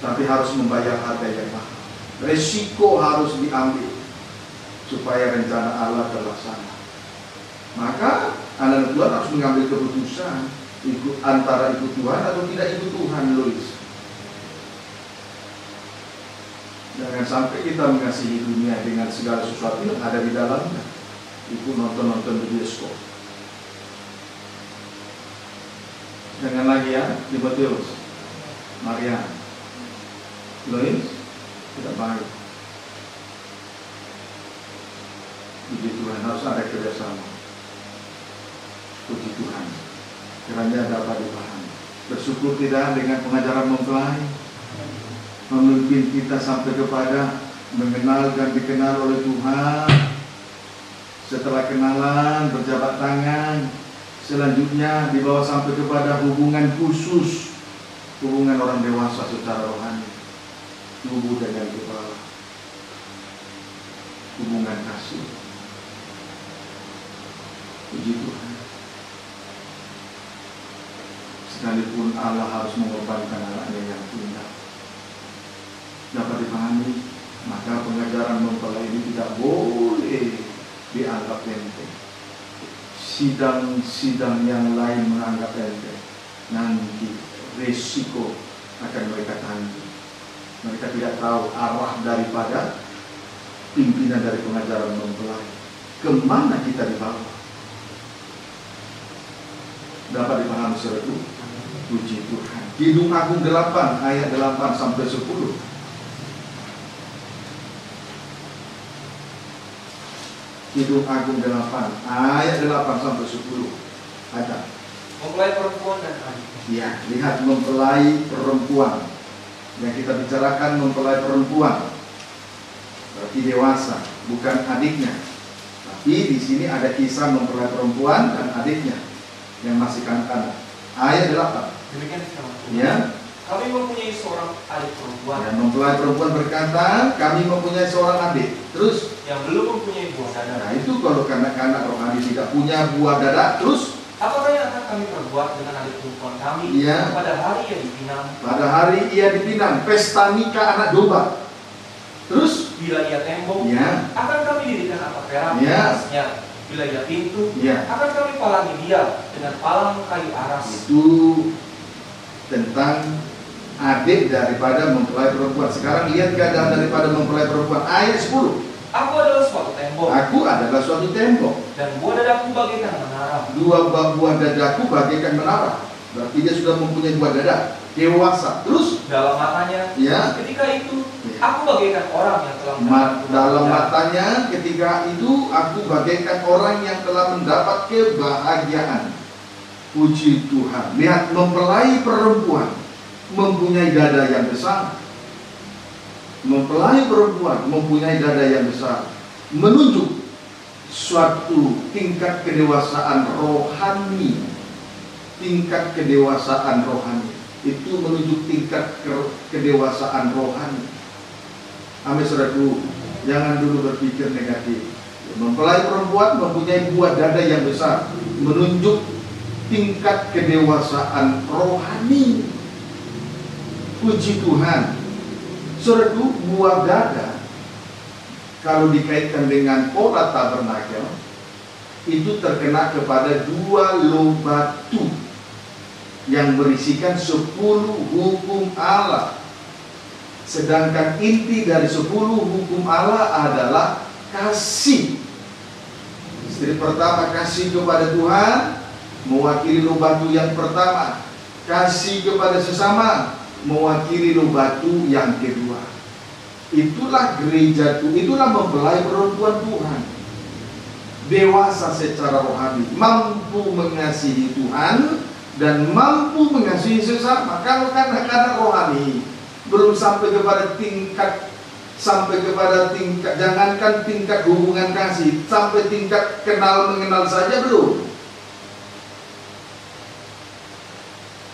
Tapi harus membayar harga yang mahal. Resiko harus diambil supaya rencana Allah terlaksana. Maka anak Tuhan harus mengambil keputusan antara ikut Tuhan atau tidak ikut Tuhan, Louis. Jangan sampai kita mengasihi dunia dengan segala sesuatu yang ada di dalamnya. Ikut nonton-nonton di bioskop. Jangan lagi ya, Timotius, Maria, Louis, tidak baik. Puji Tuhan, harus ada kerjasama. Puji Tuhan, kiranya dapat dipahami. Bersyukur tidak dengan pengajaran mempelai, memimpin kita sampai kepada mengenal dan dikenal oleh Tuhan. Setelah kenalan, berjabat tangan, selanjutnya dibawa sampai kepada hubungan khusus, hubungan orang dewasa secara rohani, tubuh dengan kepala, hubungan kasih. Puji Tuhan. Sekalipun Allah harus mengorbankan anaknya yang tunggal, dapat dipahami, maka pengajaran mempelai ini tidak boleh dianggap enteng. Sidang-sidang yang lain menganggap enteng, nanti resiko akan mereka tanggung. Mereka tidak tahu arah daripada pimpinan dari pengajaran mempelai, kemana kita dibawa. Dapat dipahami saudaraku. Puji Tuhan. Kidung Agung 8 ayat 8 sampai 10. Kidung Agung 8 ayat 8 sampai 10. Ada mempelai perempuan dan adik. Ya, lihat mempelai perempuan. Yang kita bicarakan mempelai perempuan, berarti dewasa, bukan adiknya. Tapi di sini ada kisah mempelai perempuan dan adiknya yang masih kanak-kanak. Ayat 8. Demikian firman Tuhan. Ya. Kami mempunyai seorang adik perempuan. Dan mempelai perempuan berkata, kami mempunyai seorang adik. Terus yang belum mempunyai buah dada. Nah itu kalau kanak-kanak rohani tidak punya buah dada, terus apakah yang akan kami perbuat dengan adik perempuan kami? Iya. Pada hari yang dipinang. Pada hari ia dipinang, pesta nikah anak domba. Terus Bila ia tembok, ya, akan kami dirikan atap perak di Iya. atasnya. Bila ia pintu, ya, akan kami palangi dia dengan palang kayu aras. itu tentang adik daripada mempelai perempuan. Sekarang lihat keadaan daripada mempelai perempuan. Ayat 10. Aku adalah suatu tembok, Aku adalah suatu tembok. dan buah dadaku bagaikan menara. Dua buah dadaku bagaikan menara. Berarti dia sudah mempunyai buah dada, dewasa. Terus Dalam matanya, ya, ketika itu, aku bagaikan orang yang telah dalam kebahagiaan. matanya ketika itu aku bagaikan orang yang telah mendapat kebahagiaan. Puji Tuhan. Lihat, mempelai perempuan mempunyai dada yang besar. Mempelai perempuan mempunyai dada yang besar, menunjuk suatu tingkat kedewasaan rohani. Tingkat kedewasaan rohani itu menunjuk tingkat kedewasaan rohani. Amin saudaraku, jangan dulu berpikir negatif. Mempelai perempuan mempunyai buah dada yang besar, menunjuk tingkat kedewasaan rohani. Puji Tuhan. Saudaraku, buah dada kalau dikaitkan dengan pola tabernakel itu terkena kepada 2 loh batu yang berisikan 10 hukum Allah. Sedangkan inti dari 10 hukum Allah adalah kasih. Istri pertama kasih kepada Tuhan, mewakili loh batu yang pertama. Kasih kepada sesama, mewakili loh batu yang kedua. Itulah gereja Tuhan, itulah mempelai perempuan Tuhan. Dewasa secara rohani, mampu mengasihi Tuhan, dan mampu mengasihi sesama. Kalau karena rohani belum sampai kepada tingkat jangankan tingkat hubungan kasih, sampai tingkat kenal mengenal saja belum.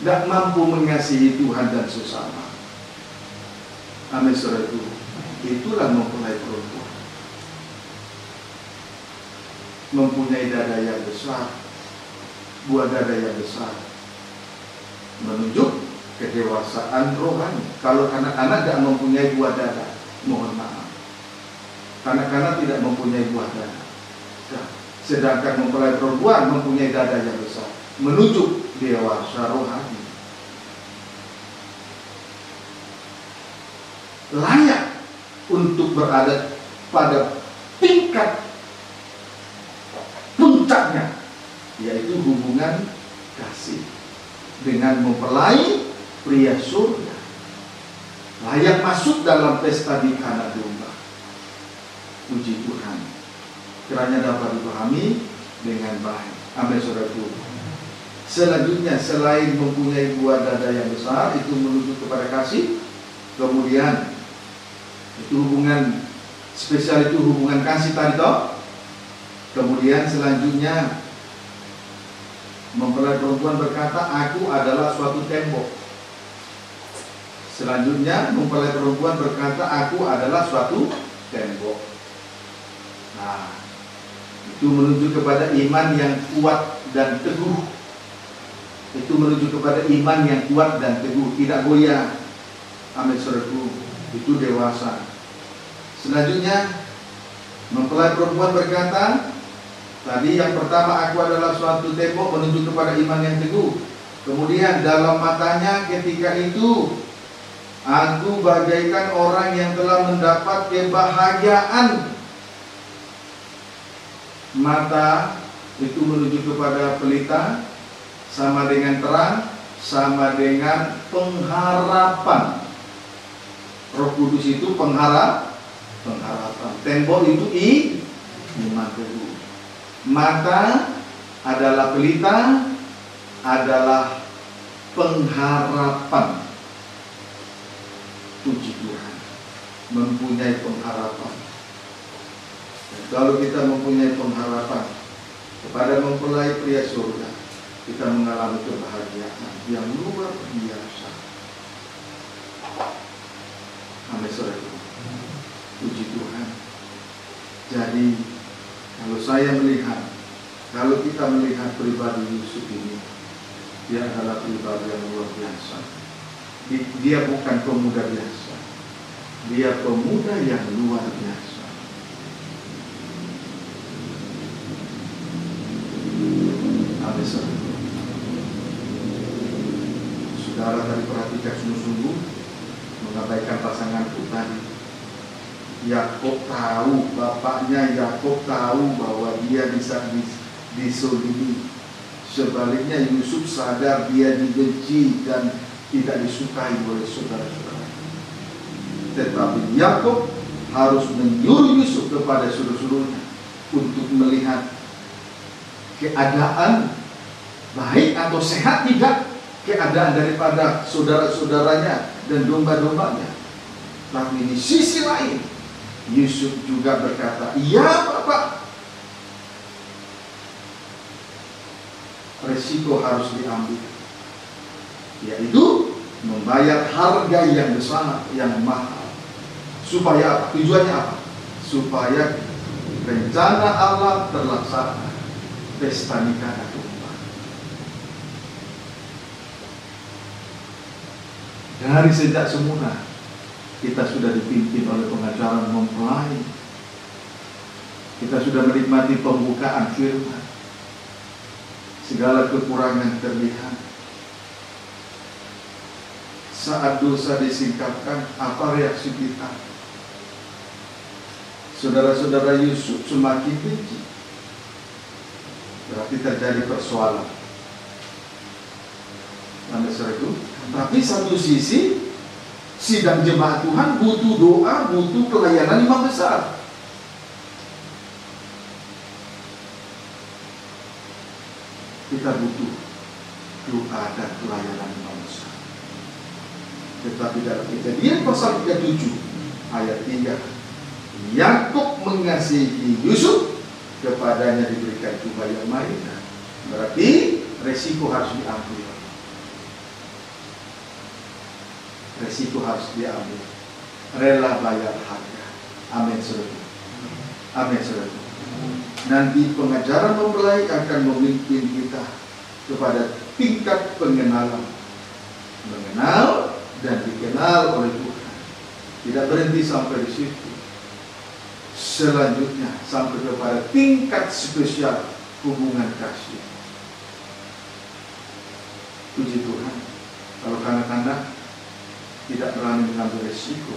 Tidak mampu mengasihi Tuhan dan sesama. Amin, saudaraku. Itulah mempelai perempuan. Mempunyai dada yang besar, buah dada yang besar, menunjuk kedewasaan rohani. Kalau anak-anak tidak mempunyai buah dada, mohon maaf, anak-anak tidak mempunyai buah dada. Sedangkan mempelai perempuan mempunyai dada yang besar, menunjuk dewasa rohani. Layak untuk berada pada tingkat puncaknya, yaitu hubungan kasih dengan mempelai pria surga. Layak masuk dalam pesta di Kana domba. Puji Tuhan. Kiranya dapat dipahami dengan baik. Amin, saudaraku. Selanjutnya, selain mempunyai buah dada yang besar, itu menuju kepada kasih. Kemudian itu hubungan spesial, itu hubungan kasih tadi toh. Kemudian selanjutnya mempelai perempuan berkata, aku adalah suatu tembok. Selanjutnya mempelai perempuan berkata, aku adalah suatu tembok. Nah, itu menuju kepada iman yang kuat dan teguh. Itu menuju kepada iman yang kuat dan teguh, tidak goyah. Amin, saudaraku. Itu dewasa. Selanjutnya mempelai perempuan berkata, tadi yang pertama, aku adalah suatu tembok, menuju kepada iman yang teguh. Kemudian dalam matanya ketika itu, aku bagaikan orang yang telah mendapat kebahagiaan. Mata itu menuju kepada pelita, sama dengan terang, sama dengan pengharapan. Roh Kudus itu pengharapan. Tembok itu iman teguh. Mata adalah pelita, adalah pengharapan. Puji Tuhan, mempunyai pengharapan. Dan kalau kita mempunyai pengharapan kepada mempelai pria surga, kita mengalami kebahagiaan yang luar biasa. Amin, saudara. Puji Tuhan. Jadi kalau saya melihat, kalau kita melihat pribadi Yusuf ini, dia adalah pribadi yang luar biasa. Dia bukan pemuda biasa, dia pemuda yang luar biasa. Amin, saudara. Saudara tadi perhatikan sungguh-sungguh, mengabaikan pasanganku tadi. Yakob tahu, bapaknya Yakob tahu bahwa dia bisa disolimi. Sebaliknya Yusuf sadar dia dibenci dan tidak disukai oleh saudara-saudara. Tetapi Yakob harus menyuruh Yusuf kepada saudara-saudaranya untuk melihat keadaan baik atau sehat tidak keadaan daripada saudara-saudaranya dan domba-dombanya. Tapi di sisi lain Yusuf juga berkata, iya Bapak, resiko harus diambil, yaitu membayar harga yang besar, yang mahal. Supaya apa? Tujuannya apa? Supaya rencana Allah terlaksana, pesta nikah domba. Dari sejak semula kita sudah dipimpin oleh pengajaran mempelai. Kita sudah menikmati pembukaan firman. Segala kekurangan terlihat. Saat dosa disingkapkan, apa reaksi kita? Saudara-saudara Yusuf semakin benci. Berarti terjadi persoalan. Tapi satu sisi, sidang jemaat Tuhan butuh doa, butuh pelayanan imam besar. Kita butuh doa dan pelayanan manusia. Tetapi dalam Kejadian pasal 37 ayat 3, Yakub mengasihi Yusuf, kepadanya diberikan jubah yang mahal. Berarti resiko harus diambil. Resiko harus diambil. Rela bayar harga. Amin saudara. Amin saudara. Nanti pengajaran mempelai akan memimpin kita kepada tingkat pengenalan. Mengenal dan dikenal oleh Tuhan. Tidak berhenti sampai di situ. Selanjutnya sampai kepada tingkat spesial hubungan kasih. Puji Tuhan, kalau kanak-kanak tidak berani mengambil risiko,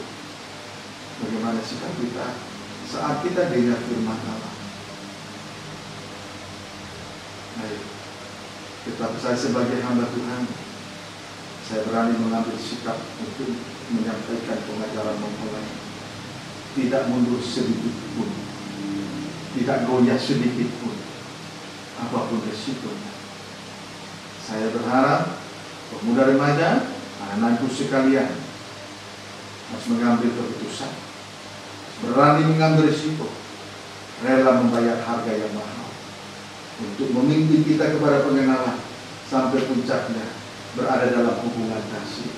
bagaimana sikap kita saat kita dengar firman Allah? Ayo, tetapi saya sebagai hamba Tuhan, saya berani mengambil sikap untuk menyampaikan pengajaran mempelai. Tidak mundur sedikit pun, tidak goyah sedikit pun, apapun resikonya. Saya berharap pemuda remaja, anak-anakku sekalian harus mengambil keputusan, berani mengambil risiko, rela membayar harga yang mahal untuk memimpin kita kepada pengenalan sampai puncaknya berada dalam hubungan kasih.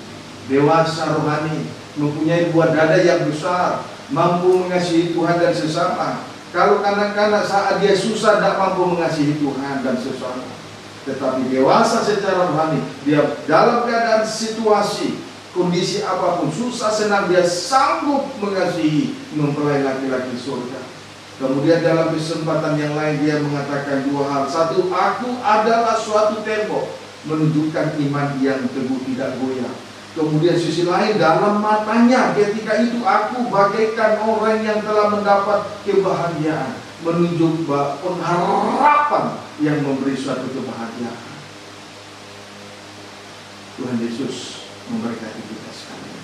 Dewasa rohani, mempunyai buah dada yang besar, mampu mengasihi Tuhan dan sesama. Kalau kanak-kanak saat dia susah tidak mampu mengasihi Tuhan dan sesama, tetapi dewasa secara rohani, dia dalam keadaan situasi, kondisi apapun, susah senang, dia sanggup mengasihi mempelai laki-laki surga. Kemudian dalam kesempatan yang lain dia mengatakan dua hal. Satu, aku adalah suatu tembok, menunjukkan iman yang teguh tidak goyah. Kemudian sisi lain, dalam matanya ketika itu aku bagaikan orang yang telah mendapat kebahagiaan, menunjuk pengharapan yang memberi suatu kebahagiaan. Tuhan Yesus memberkati kita sekalian.